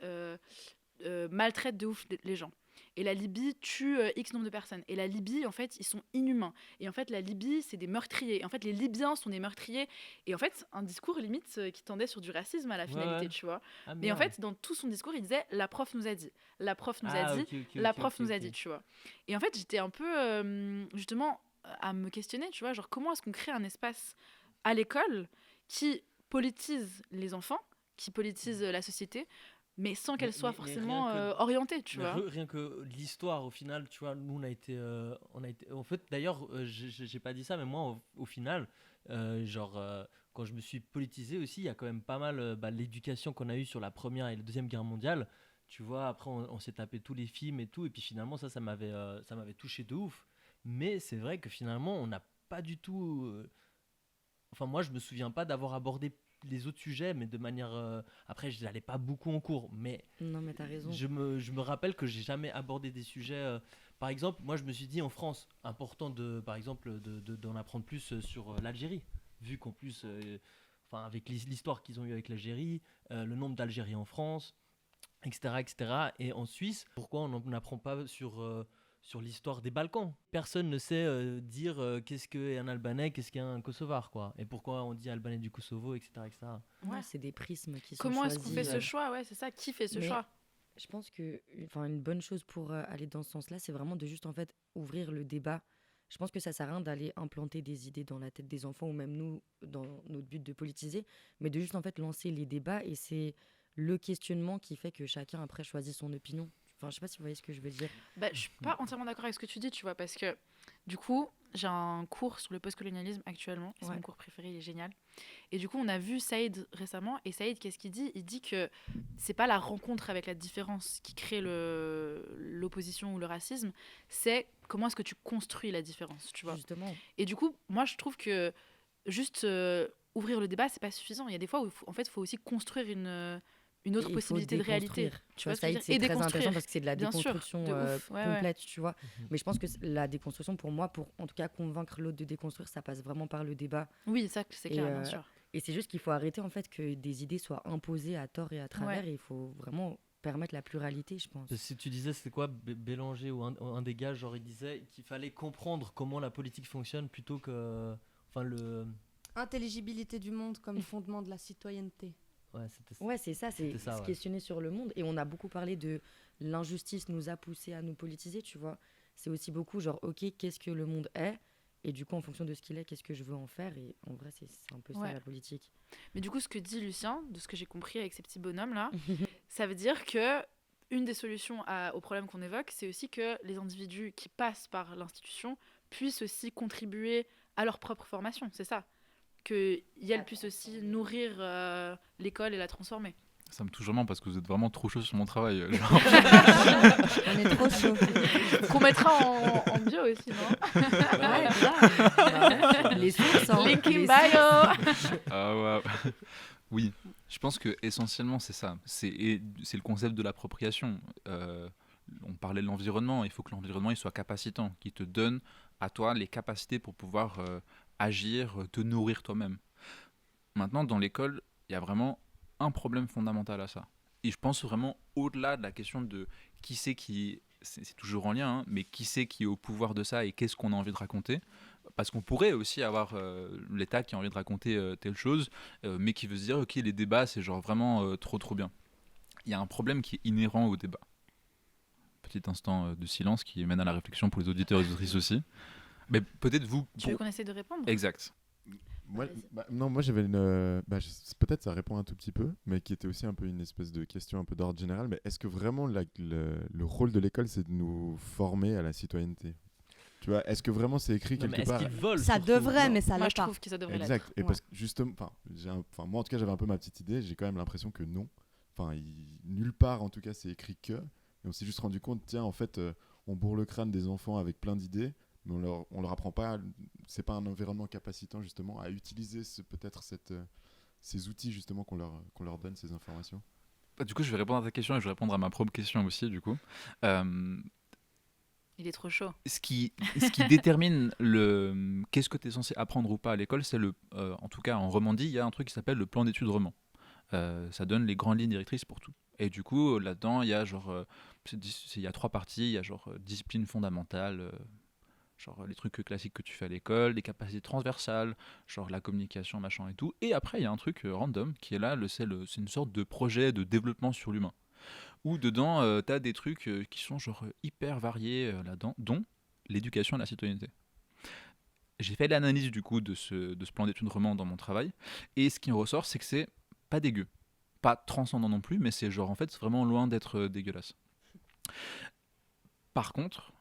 maltraite de ouf les gens. Et la Libye tue X nombre de personnes. Et la Libye, en fait, ils sont inhumains. Et en fait, la Libye, c'est des meurtriers. Et en fait, les Libyens sont des meurtriers. Et en fait, un discours limite qui tendait sur du racisme à la finalité, tu vois. Ah, mais en fait, dans tout son discours, il disait « la prof nous a dit ». La prof nous a dit, la prof nous a dit, tu vois. Et en fait, j'étais un peu, justement, à me questionner, tu vois, genre comment est-ce qu'on crée un espace à l'école qui politise les enfants, qui politise la société, mais sans qu'elle soit forcément orientée, tu vois. Rien que l'histoire, au final, tu vois, nous, on a été en fait, d'ailleurs, j'ai pas dit ça, mais moi, au final, quand je me suis politisé aussi, il y a quand même pas mal l'éducation qu'on a eue sur la Première et la Deuxième Guerre mondiale. Tu vois, après, on s'est tapé tous les films et tout, et puis finalement, ça m'avait touché de ouf. Mais c'est vrai que finalement, on n'a pas du tout... Enfin, moi, je me souviens pas d'avoir abordé les autres sujets, mais de manière... Après, je n'allais pas beaucoup en cours, mais... Non, mais t'as raison. Je me rappelle que j'ai jamais abordé des sujets... Par exemple, moi, je me suis dit, en France, important, par exemple, d'en apprendre plus sur l'Algérie, vu qu'en plus, avec l'histoire qu'ils ont eue avec l'Algérie, le nombre d'Algériens en France, etc. Et en Suisse, pourquoi on n'apprend pas sur l'histoire des Balkans? Personne ne sait dire qu'est-ce qu'est un Albanais, qu'est-ce qu'est un Kosovar, quoi. Et pourquoi on dit Albanais du Kosovo, etc. Ouais, c'est des prismes qui sont Comment choisis. est-ce qu'on fait ce choix? Ouais, c'est ça. Qui fait ce choix? Je pense que une bonne chose pour aller dans ce sens-là, c'est vraiment de juste en fait ouvrir le débat. Je pense que ça sert à rien d'aller implanter des idées dans la tête des enfants ou même nous dans notre but de politiser, mais de juste en fait lancer les débats et c'est le questionnement qui fait que chacun après choisit son opinion. Enfin, je sais pas si vous voyez ce que je veux dire. Je suis pas entièrement d'accord avec ce que tu dis, tu vois, parce que du coup, j'ai un cours sur le postcolonialisme actuellement. C'est mon cours préféré, il est génial. Et du coup, on a vu Saïd récemment. Et Saïd, qu'est-ce qu'il dit? Il dit que c'est pas la rencontre avec la différence qui crée l'opposition ou le racisme, c'est comment est-ce que tu construis la différence, tu vois. Justement. Et du coup, moi, je trouve que juste ouvrir le débat, c'est pas suffisant. Il y a des fois où, en fait, il faut aussi construire une autre possibilité de réalité. Tu vois, Saïd, c'est très intéressant parce que c'est de la déconstruction complète, tu vois. Mais je pense que la déconstruction, pour moi, pour en tout cas convaincre l'autre de déconstruire, ça passe vraiment par le débat. Oui, ça, c'est clair, bien sûr. Et c'est juste qu'il faut arrêter, en fait, que des idées soient imposées à tort et à travers. Et il faut vraiment permettre la pluralité, je pense. Si tu disais, c'était quoi, Bélanger ou un des gars, genre, il disait qu'il fallait comprendre comment la politique fonctionne plutôt que... Intelligibilité du monde comme fondement de la citoyenneté. Ouais, c'est ça, c'est se questionner sur le monde. Et on a beaucoup parlé de l'injustice nous a poussé à nous politiser, tu vois. c'est aussi beaucoup genre, ok, qu'est-ce que le monde est ? Et du coup, en fonction de ce qu'il est, qu'est-ce que je veux en faire ? Et en vrai, c'est un peu ça la politique. Mais du coup, ce que dit Lucien, de ce que j'ai compris avec ces petits bonhommes-là, ça veut dire que une des solutions au problème qu'on évoque, c'est aussi que les individus qui passent par l'institution puissent aussi contribuer à leur propre formation, c'est ça ? Qu'elles puissent aussi nourrir l'école et la transformer. Ça me touche vraiment parce que vous êtes vraiment trop chaud sur mon travail. On est trop chaud. Qu'on mettra en bio aussi, non ? Ouais, grave. Les sources, hein. Link in bio. Ah ouais. Oui, je pense que essentiellement c'est ça. C'est le concept de l'appropriation. On parlait de l'environnement. Il faut que l'environnement il soit capacitant, qui te donne à toi les capacités pour pouvoir agir, te nourrir toi-même. Maintenant, dans l'école, il y a vraiment un problème fondamental à ça. Et je pense vraiment au-delà de la question de qui c'est qui... C'est toujours en lien, hein, mais qui c'est qui est au pouvoir de ça et qu'est-ce qu'on a envie de raconter. Parce qu'on pourrait aussi avoir l'État qui a envie de raconter telle chose, mais qui veut se dire, ok, les débats, c'est genre vraiment trop bien. Il y a un problème qui est inhérent au débat. Petit instant de silence qui mène à la réflexion pour les auditeurs et les auditrices aussi. Mais peut-être vous... Tu veux qu'on essaie de répondre ? Exact. Moi j'avais une... peut-être ça répond un tout petit peu, mais qui était aussi un peu une espèce de question un peu d'ordre général, mais est-ce que vraiment le rôle de l'école, c'est de nous former à la citoyenneté ? Tu vois, est-ce que vraiment c'est écrit quelque part ? Ça devrait, mais ça l'est pas. Moi, je trouve que ça devrait l'être. Exact. Et parce que justement, moi en tout cas, j'avais un peu ma petite idée. J'ai quand même l'impression que non. Nulle part, en tout cas, c'est écrit que. Et on s'est juste rendu compte, tiens, en fait, on bourre le crâne des enfants avec plein d'idées, mais on leur apprend pas. C'est pas un environnement capacitant justement à utiliser peut-être ces outils justement qu'on leur donne, ces informations. Du coup, je vais répondre à ta question et je vais répondre à ma propre question aussi, du coup. Il est trop chaud. Ce qui détermine qu'est-ce que tu es censé apprendre ou pas à l'école, c'est en tout cas en Romandie, il y a un truc qui s'appelle le plan d'études roman. Ça donne les grandes lignes directrices pour tout. Et du coup, là-dedans, il y a il y a 3 parties. Il y a discipline fondamentale, les trucs classiques que tu fais à l'école, les capacités transversales, la communication, machin et tout. Et après, il y a un truc random qui est là, c'est une sorte de projet de développement sur l'humain. Où dedans, tu as des trucs qui sont hyper variés là-dedans, dont l'éducation à la citoyenneté. J'ai fait l'analyse du coup de ce plan d'études roman dans mon travail, et ce qui en ressort, c'est que c'est pas dégueu. Pas transcendant non plus, mais c'est en fait, c'est vraiment loin d'être dégueulasse. Par contre,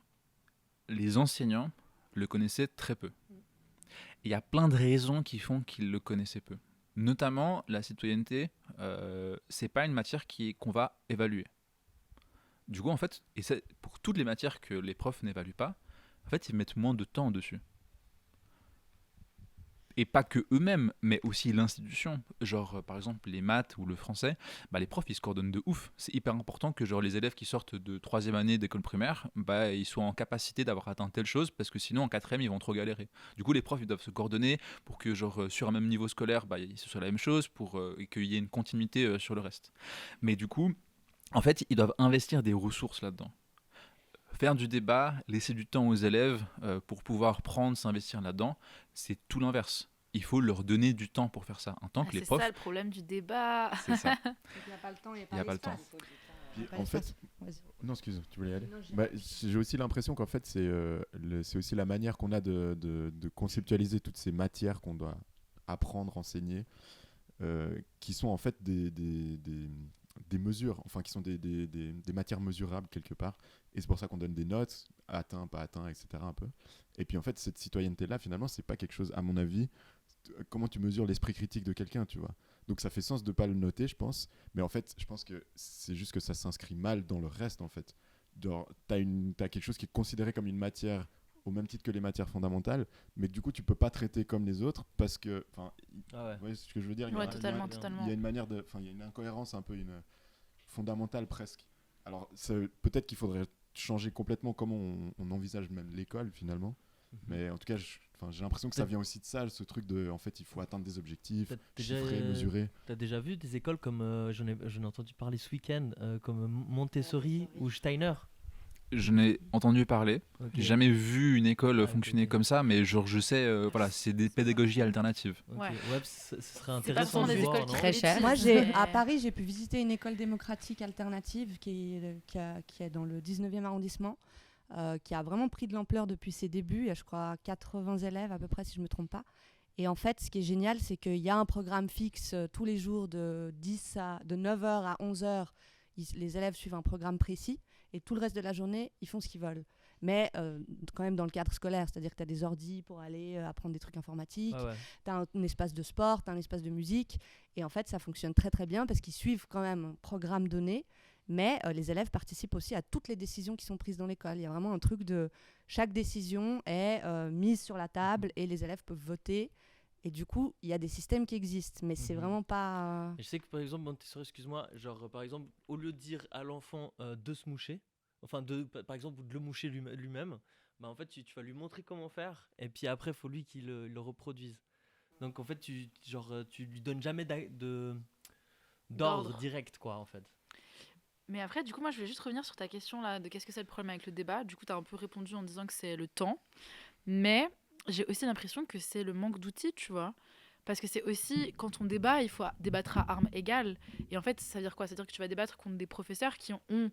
les enseignants le connaissaient très peu. Il y a plein de raisons qui font qu'ils le connaissaient peu. Notamment, la citoyenneté, c'est pas une matière qu'on va évaluer. Du coup, en fait, et c'est pour toutes les matières que les profs n'évaluent pas, en fait, ils mettent moins de temps dessus. Et pas que eux-mêmes, mais aussi l'institution. Par exemple, les maths ou le français, les profs, ils se coordonnent de ouf. C'est hyper important que les élèves qui sortent de 3e année d'école primaire, ils soient en capacité d'avoir atteint telle chose, parce que sinon, en 4e, ils vont trop galérer. Du coup, les profs, ils doivent se coordonner pour que, sur un même niveau scolaire, ce soit la même chose, pour qu'il y ait une continuité sur le reste. Mais du coup, en fait, ils doivent investir des ressources là-dedans. Faire du débat, laisser du temps aux élèves pour pouvoir s'investir là-dedans, c'est tout l'inverse. Il faut leur donner du temps pour faire ça. En tant que les profs... C'est ça le problème du débat. C'est ça. Il n'y a pas le temps, il n'y a pas l'espace. En fait, non, excuse, tu voulais y aller. J'ai aussi l'impression qu'en fait, c'est aussi la manière qu'on a de conceptualiser toutes ces matières qu'on doit apprendre, enseigner, qui sont en fait des mesures, qui sont des matières mesurables quelque part. Et c'est pour ça qu'on donne des notes, atteint, pas atteint, etc. un peu. Et puis en fait, cette citoyenneté-là, finalement, c'est pas quelque chose, à mon avis, comment tu mesures l'esprit critique de quelqu'un, tu vois. Donc ça fait sens de pas le noter, je pense. Mais en fait, je pense que c'est juste que ça s'inscrit mal dans le reste, en fait. T'as quelque chose qui est considéré comme une matière au même titre que les matières fondamentales, mais du coup, tu peux pas traiter comme les autres parce que, vous voyez ce que je veux dire ? Totalement. Il y a une manière il y a une incohérence un peu fondamentale presque. Alors peut-être qu'il faudrait changer complètement comment on envisage même l'école finalement. Mais en tout cas, j'ai l'impression que ça vient aussi de ça, ce truc de, en fait, il faut atteindre des objectifs, chiffrer, mesurer. T'as déjà vu des écoles comme, j'en ai entendu parler ce week-end, comme Montessori ou Steiner ? Je n'ai entendu parler. Okay. J'ai jamais vu une école fonctionner comme ça, mais je sais, c'est des pédagogies alternatives. Ouais, ce serait intéressant de voir. Très cher. Moi, à Paris, j'ai pu visiter une école démocratique alternative qui est dans le 19e arrondissement. qui a vraiment pris de l'ampleur depuis ses débuts. Il y a, je crois, 80 élèves à peu près, si je ne me trompe pas. Et en fait, ce qui est génial, c'est qu'il y a un programme fixe tous les jours de 9h à 11h. Les élèves suivent un programme précis et tout le reste de la journée, ils font ce qu'ils veulent. Mais quand même dans le cadre scolaire, c'est-à-dire que tu as des ordis pour aller apprendre des trucs informatiques, tu as un espace de sport, tu as un espace de musique. Et en fait, ça fonctionne très très bien parce qu'ils suivent quand même un programme donné. Mais les élèves participent aussi à toutes les décisions qui sont prises dans l'école. Il y a vraiment un truc de... Chaque décision est mise sur la table et les élèves peuvent voter. Et du coup, il y a des systèmes qui existent, mais c'est vraiment pas... Je sais que par exemple, Montessori, excuse-moi, genre par exemple, au lieu de dire à l'enfant de se moucher, enfin par exemple, de le moucher lui-même, bah en fait, tu vas lui montrer comment faire, et puis après, il faut lui qu'il le reproduise. Donc en fait, tu lui donnes jamais d'ordre direct, quoi, en fait. Mais après, du coup, moi, je voulais juste revenir sur ta question là de qu'est-ce que c'est le problème avec le débat. Du coup, tu as un peu répondu en disant que c'est le temps. Mais j'ai aussi l'impression que c'est le manque d'outils, tu vois. Parce que c'est aussi, quand on débat, il faut débattre à armes égales. Et en fait, ça veut dire quoi ? Ça veut dire que tu vas débattre contre des professeurs qui ont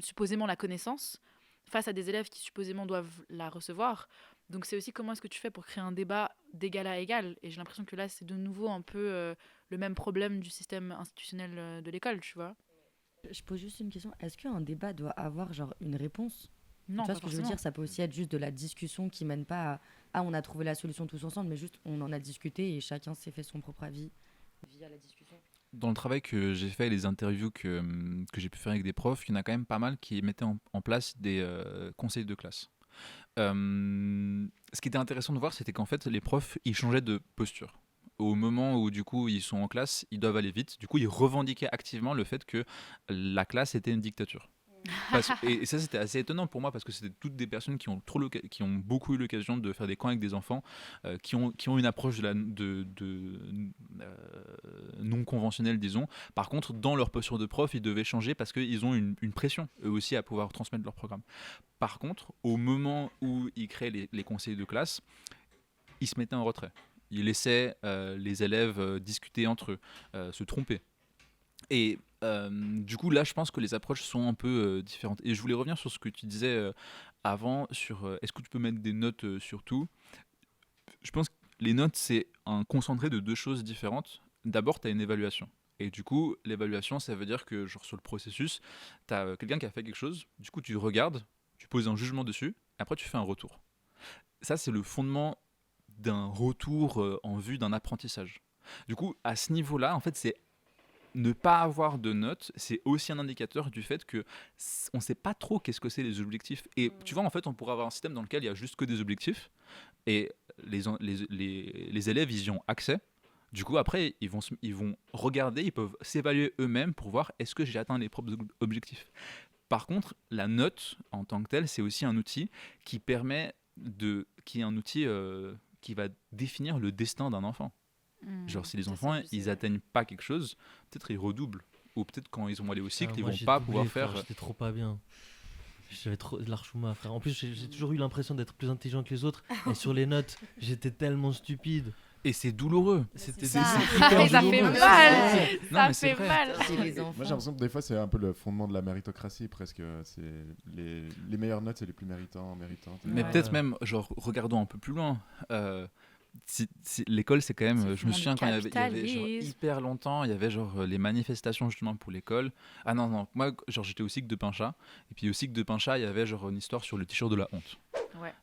supposément la connaissance face à des élèves qui supposément doivent la recevoir. Donc c'est aussi comment est-ce que tu fais pour créer un débat d'égal à égal. Et j'ai l'impression que là, c'est de nouveau un peu le même problème du système institutionnel de l'école, tu vois. Je pose juste une question. Est-ce qu'un débat doit avoir genre une réponse ? Non, tu vois ce que je veux dire ? Ça peut aussi être juste de la discussion qui mène pas à on a trouvé la solution tous ensemble, mais juste on en a discuté et chacun s'est fait son propre avis via la discussion. Dans le travail que j'ai fait et les interviews que j'ai pu faire avec des profs, il y en a quand même pas mal qui mettaient en place des conseils de classe. Ce qui était intéressant de voir, c'était qu'en fait les profs ils changeaient de posture. Au moment où du coup ils sont en classe, ils doivent aller vite. Du coup, ils revendiquaient activement le fait que la classe était une dictature. Et ça, c'était assez étonnant pour moi parce que c'était toutes des personnes qui ont beaucoup eu l'occasion de faire des camps avec des enfants, qui ont une approche non conventionnelle, disons. Par contre, dans leur posture de prof, ils devaient changer parce qu'ils ont une pression, eux aussi, à pouvoir transmettre leur programme. Par contre, au moment où ils créaient les conseillers de classe, ils se mettaient en retrait. Ils laissaient les élèves discuter entre eux, se tromper. Et du coup, là, je pense que les approches sont un peu différentes. Et je voulais revenir sur ce que tu disais avant, sur est-ce que tu peux mettre des notes sur tout ? Je pense que les notes, c'est un concentré de deux choses différentes. D'abord, tu as une évaluation. Et du coup, l'évaluation, ça veut dire que genre, sur le processus, tu as quelqu'un qui a fait quelque chose, du coup, tu regardes, tu poses un jugement dessus, après, tu fais un retour. Ça, c'est le fondement d'un retour en vue d'un apprentissage. Du coup, à ce niveau-là, en fait, c'est ne pas avoir de notes, c'est aussi un indicateur du fait que on ne sait pas trop qu'est-ce que c'est les objectifs. Et tu vois, en fait, on pourrait avoir un système dans lequel il y a juste que des objectifs et les élèves, ils y ont accès. Du coup, après, ils vont regarder, ils peuvent s'évaluer eux-mêmes pour voir est-ce que j'ai atteint les propres objectifs. Par contre, la note, en tant que telle, c'est aussi un outil qui permet qui est un outil qui va définir le destin d'un enfant. Genre si les enfants ils atteignent pas quelque chose, peut-être ils redoublent ou peut-être quand ils vont aller au cycle ils vont pas pouvoir faire. J'étais trop pas bien. J'avais trop de l'archouma, frère. En plus j'ai toujours eu l'impression d'être plus intelligent que les autres et sur les notes j'étais tellement stupide. Et c'est douloureux. Ça fait mal. Ça fait mal. Moi j'ai l'impression que des fois c'est un peu le fondement de la méritocratie presque. C'est les meilleures notes c'est les plus méritantes. Mais peut-être même genre regardons un peu plus loin. L'école c'est quand même je me souviens quand il y avait genre, hyper longtemps il y avait genre les manifestations justement pour l'école. Ah non moi genre j'étais au cycle de Pinchat et puis au cycle de Pinchat il y avait genre une histoire sur le t-shirt de la honte.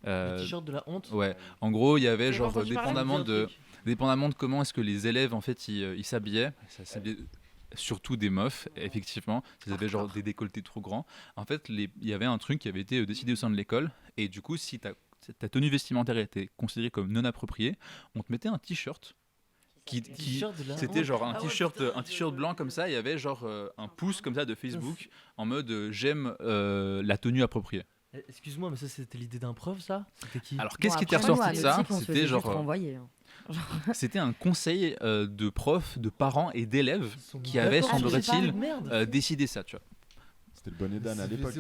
Le t-shirt de la honte. Ouais, en gros il y avait genre dépendamment de comment est-ce que les élèves en fait ils s'habillaient, ça s'habillait surtout des meufs effectivement, ils avaient genre des décolletés trop grands. En fait il y avait un truc qui avait été décidé au sein de l'école et du coup si ta tenue vestimentaire était considérée comme non appropriée, on te mettait un t-shirt c'était genre un t-shirt blanc comme ça, il y avait genre un pouce comme ça de Facebook en mode j'aime la tenue appropriée. Excuse-moi, mais ça c'était l'idée d'un prof ça ? C'était qui ? Alors qu'est-ce qui était ressorti de ça ? C'était genre c'était un conseil de profs, de parents et d'élèves qui avaient semblerait-il décidé ça, tu vois. C'était le bonnet d'âne à l'époque.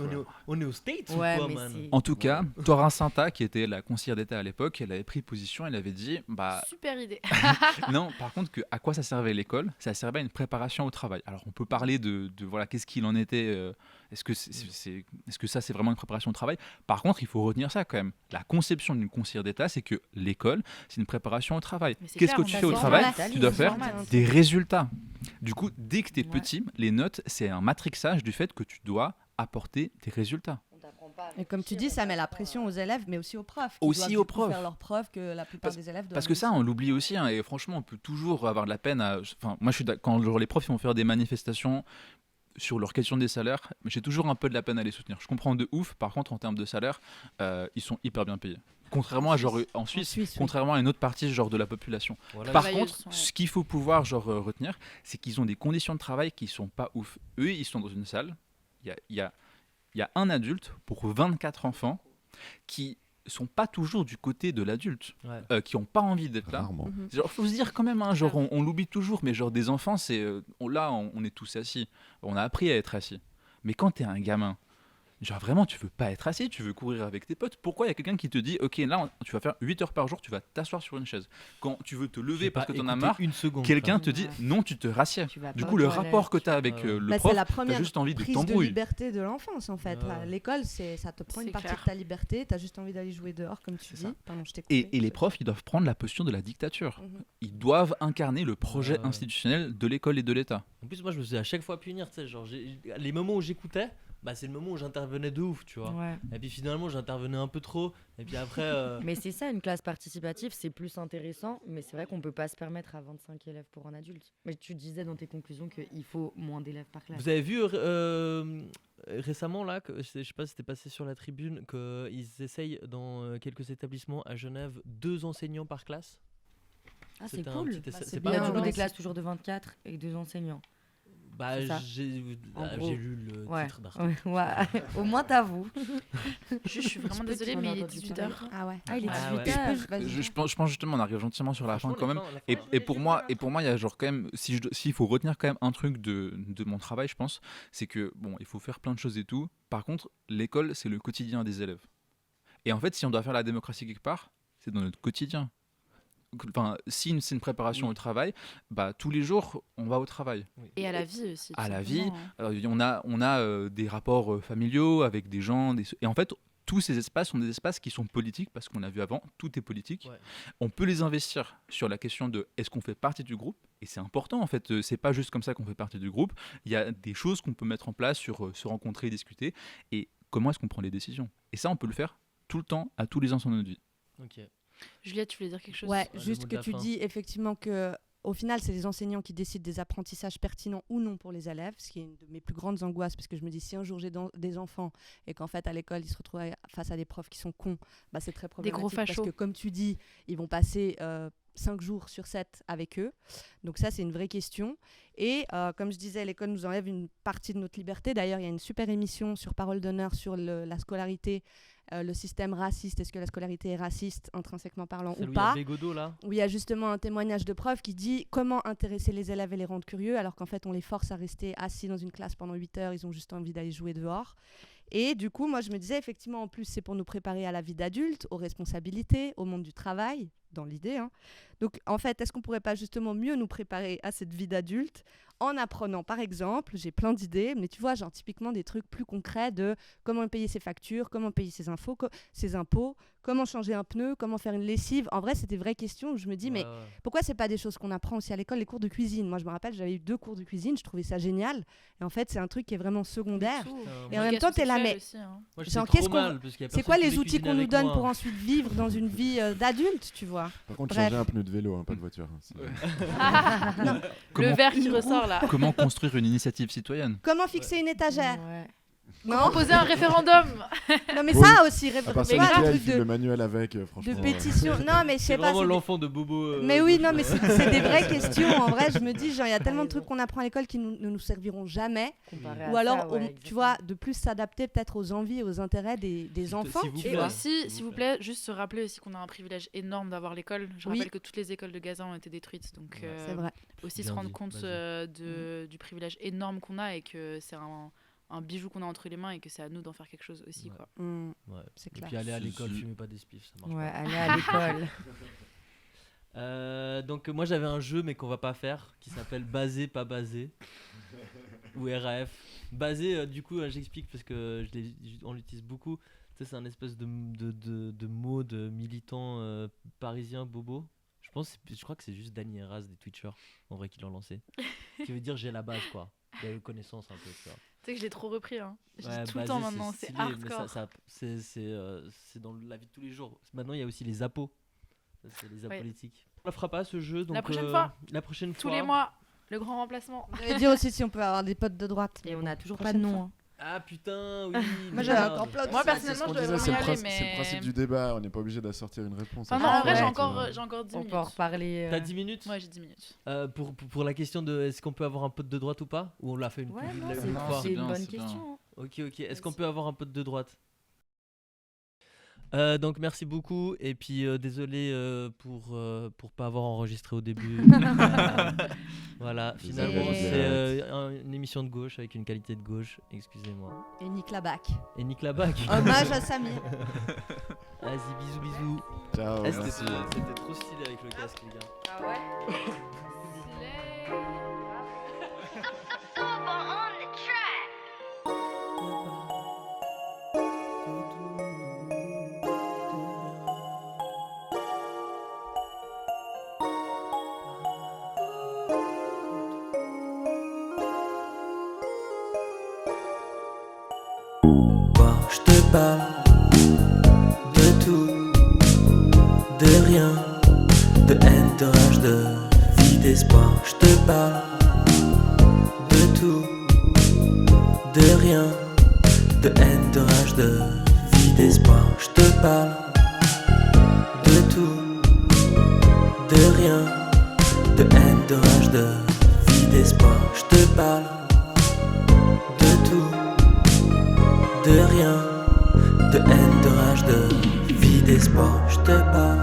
On est aux States ou Ouais, quoi, mais man? En tout cas, Torin Santa, qui était la conseillère d'État à l'époque, elle avait pris position, elle avait dit Super idée. non, par contre, à quoi ça servait l'école? Ça servait à une préparation au travail. Alors, on peut parler de voilà, qu'est-ce qu'il en était. Est-ce que ça, c'est vraiment une préparation au travail? Par contre, il faut retenir ça quand même. La conception d'une conseillère d'État, c'est que l'école, c'est une préparation au travail. Qu'est-ce que tu fais au travail? Tu dois faire des résultats. Du coup, dès que tu es petit, les notes, c'est un matrixage du fait que tu dois apporter des résultats. Et comme tu dis, ça met la pression aux élèves, mais aussi aux profs. Aussi aux profs. Faire leurs preuves que la plupart des élèves doivent. Parce que ça, on l'oublie aussi. Hein, et franchement, on peut toujours avoir de la peine à. Enfin, moi, quand les profs vont faire des manifestations sur leur question des salaires, j'ai toujours un peu de la peine à les soutenir. Je comprends de ouf. Par contre, en termes de salaire, ils sont hyper bien payés. Contrairement à en Suisse, contrairement à une autre partie de la population. Voilà. Par contre, ce qu'il faut pouvoir retenir, c'est qu'ils ont des conditions de travail qui sont pas ouf. Eux, ils sont dans une salle. Il y a un adulte pour 24 enfants qui sont pas toujours du côté de l'adulte, qui ont pas envie d'être là. Genre, faut se dire quand même, hein, genre on l'oublie toujours, mais genre des enfants, c'est on est tous assis. On a appris à être assis. Mais quand t'es un gamin, genre vraiment tu veux pas être assis, tu veux courir avec tes potes. Pourquoi il y a quelqu'un qui te dit ok, là tu vas faire 8 heures par jour, tu vas t'asseoir sur une chaise. Quand tu veux te lever parce que t'en as marre, quelqu'un te dit non, tu te rassieds. Du coup, le rapport que t'as avec le prof, t'as juste envie de t'embrouiller. C'est la liberté de l'enfance en fait. L'école, ça te prend une partie de ta liberté, t'as juste envie d'aller jouer dehors comme tu dis. Pardon, je t'ai coupé. Et les profs, ils doivent prendre la posture de la dictature. Ils doivent incarner le projet institutionnel de l'école et de l'État. En plus, moi je me faisais à chaque fois punir, tu sais, genre les moments où j'écoutais, c'est le moment où j'intervenais de ouf, tu vois. Ouais. Et puis finalement, j'intervenais un peu trop. Et puis après. Mais c'est ça, une classe participative, c'est plus intéressant. Mais c'est vrai qu'on peut pas se permettre à 25 élèves pour un adulte. Mais tu disais dans tes conclusions qu'il faut moins d'élèves par classe. Vous avez vu récemment, là, je sais pas si c'était passé sur la tribune, qu'ils essayent dans quelques établissements à Genève 2 enseignants par classe. Ah, c'est cool. C'est pas toujours des classes toujours de 24 et 2 enseignants. J'ai lu le titre d'article. Ouais. Au moins t'avoues. Je suis vraiment désolée, mais il est 18h. Ah ouais. Il est 18h. Je pense justement, on arrive gentiment sur la fin quand même. Et pour moi, il y a genre quand même, s'il faut retenir quand même un truc de mon travail, je pense, c'est que bon, il faut faire plein de choses et tout. Par contre, l'école, c'est le quotidien des élèves. Et en fait, si on doit faire la démocratie quelque part, c'est dans notre quotidien. Enfin, si c'est une préparation au travail, tous les jours on va au travail. Et à la vie aussi. À la vie, on a des rapports familiaux avec des gens, et en fait tous ces espaces sont des espaces qui sont politiques parce qu'on a vu avant, tout est politique. Ouais. On peut les investir sur la question de est-ce qu'on fait partie du groupe, et c'est important en fait. C'est pas juste comme ça qu'on fait partie du groupe. Il y a des choses qu'on peut mettre en place sur se rencontrer, discuter, et comment est-ce qu'on prend les décisions. Et ça, on peut le faire tout le temps, à tous les instants de notre vie. Ok. Juliette, tu voulais dire quelque chose? Ouais, juste que tu dis effectivement que au final, c'est les enseignants qui décident des apprentissages pertinents ou non pour les élèves, ce qui est une de mes plus grandes angoisses, parce que je me dis si un jour j'ai des enfants et qu'en fait à l'école ils se retrouvent face à des profs qui sont cons, c'est très problématique. Des gros fachos. Parce que comme tu dis, ils vont passer 5 jours sur 7 avec eux. Donc ça, c'est une vraie question. Et comme je disais, l'école nous enlève une partie de notre liberté. D'ailleurs, il y a une super émission sur Parole d'honneur sur la scolarité, le système raciste. Est-ce que la scolarité est raciste, intrinsèquement parlant, ou pas? Godot, là. Où il y a justement un témoignage de prof qui dit comment intéresser les élèves et les rendre curieux, alors qu'en fait, on les force à rester assis dans une classe pendant 8 heures. Ils ont juste envie d'aller jouer dehors. Et du coup, moi, je me disais, effectivement, en plus, c'est pour nous préparer à la vie d'adulte, aux responsabilités, au monde du travail, dans l'idée. Hein. Donc, en fait, est-ce qu'on ne pourrait pas justement mieux nous préparer à cette vie d'adulte en apprenant, par exemple, j'ai plein d'idées, mais tu vois, genre typiquement des trucs plus concrets de comment payer ses factures, comment payer ses impôts, comment changer un pneu, comment faire une lessive. En vrai, c'est des vraies questions où je me dis, mais pourquoi c'est pas des choses qu'on apprend aussi à l'école, les cours de cuisine? Moi, je me rappelle, j'avais eu 2 cours de cuisine, je trouvais ça génial. Et en fait, c'est un truc qui est vraiment secondaire. Et en même temps, t'es là, mais c'est quoi les outils qu'on nous donne pour ensuite vivre dans une vie d'adulte, tu vois? Par contre, changer un pneu de vélo, pas de voiture. Le verre qui ressort là. Comment construire une initiative citoyenne? Comment fixer une étagère? Non, poser un référendum. Non mais ça aussi, le manuel avec, franchement. De pétition. Non mais je sais pas. C'est vraiment l'enfant de Bobo. Mais oui, non mais c'est des vraies questions. En vrai, je me dis, genre il y a tellement de trucs qu'on apprend à l'école qui ne nous serviront jamais. Ou alors, tu vois, de plus s'adapter peut-être aux envies et aux intérêts des enfants. Et aussi, s'il vous plaît, juste se rappeler aussi qu'on a un privilège énorme d'avoir l'école. Je rappelle que toutes les écoles de Gaza ont été détruites, donc c'est vrai. Aussi se rendre compte du privilège énorme qu'on a et que c'est un bijou qu'on a entre les mains et que c'est à nous d'en faire quelque chose aussi. Quoi. C'est clair. Et puis aller à l'école, fumez pas des spiffs, ça marche pas. Aller à l'école. Donc moi j'avais un jeu mais qu'on va pas faire qui s'appelle Basé pas basé ou RAF. Basé du coup j'explique parce que on l'utilise beaucoup. Tu sais, c'est un espèce de mot de militant parisien bobo. Je crois que c'est juste Dany Heraz des Twitchers en vrai qui l'ont lancé. Qui veut dire j'ai la base quoi. Il y a eu connaissance un peu. Tu vois. Tu sais que je l'ai trop repris. Hein. Je dis tout le temps maintenant, c'est hardcore. C'est dans la vie de tous les jours. Maintenant il y a aussi les appos. C'est les apolitiques. On ne fera pas ce jeu. Donc, la prochaine fois. Tous les mois, le grand remplacement. On avait dit aussi si on peut avoir des potes de droite. Et on n'a toujours pas de nom. Hein. Ah putain, oui. Moi j'avais encore plein de Moi personnellement, je dois vraiment y aller. Mais... C'est le principe du débat, on n'est pas obligé d'assortir une réponse. Non, en vrai, j'ai encore 10 minutes. On peut en reparler. T'as 10 minutes ? Ouais, j'ai 10 minutes. Pour la question de est-ce qu'on peut avoir un pote de droite ou pas ? Ou on l'a fait une fois ? C'est une bonne question. Ok. Est-ce qu'on peut avoir un pote de droite ? Donc merci beaucoup et puis désolé pour pas avoir enregistré au début. Voilà, finalement c'est une émission de gauche avec une qualité de gauche, excusez-moi. Et Nick Labac. Hommage à Samir. Vas-y, bisous. Ciao. C'était trop stylé avec le casque les gars. Ah ouais. Je te parle de tout, de rien, de haine, de rage, de vie, d'espoir. Je te parle de tout, de rien, de haine, de rage, de vie, d'espoir. Je te parle de tout, de rien, de haine, de rage, de vie, d'espoir. Je te parle de tout, de rien, de haine, de rage, de vie, d'espoir. Je te parle.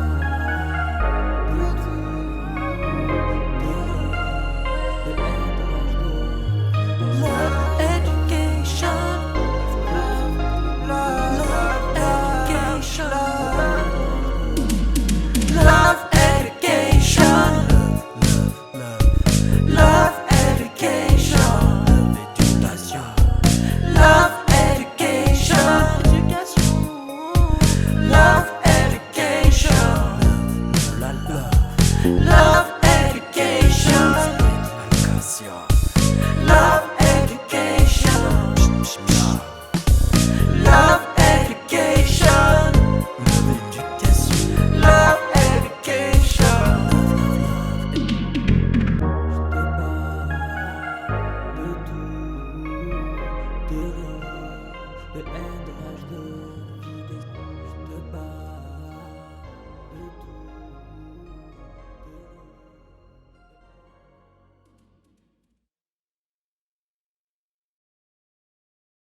Love, education,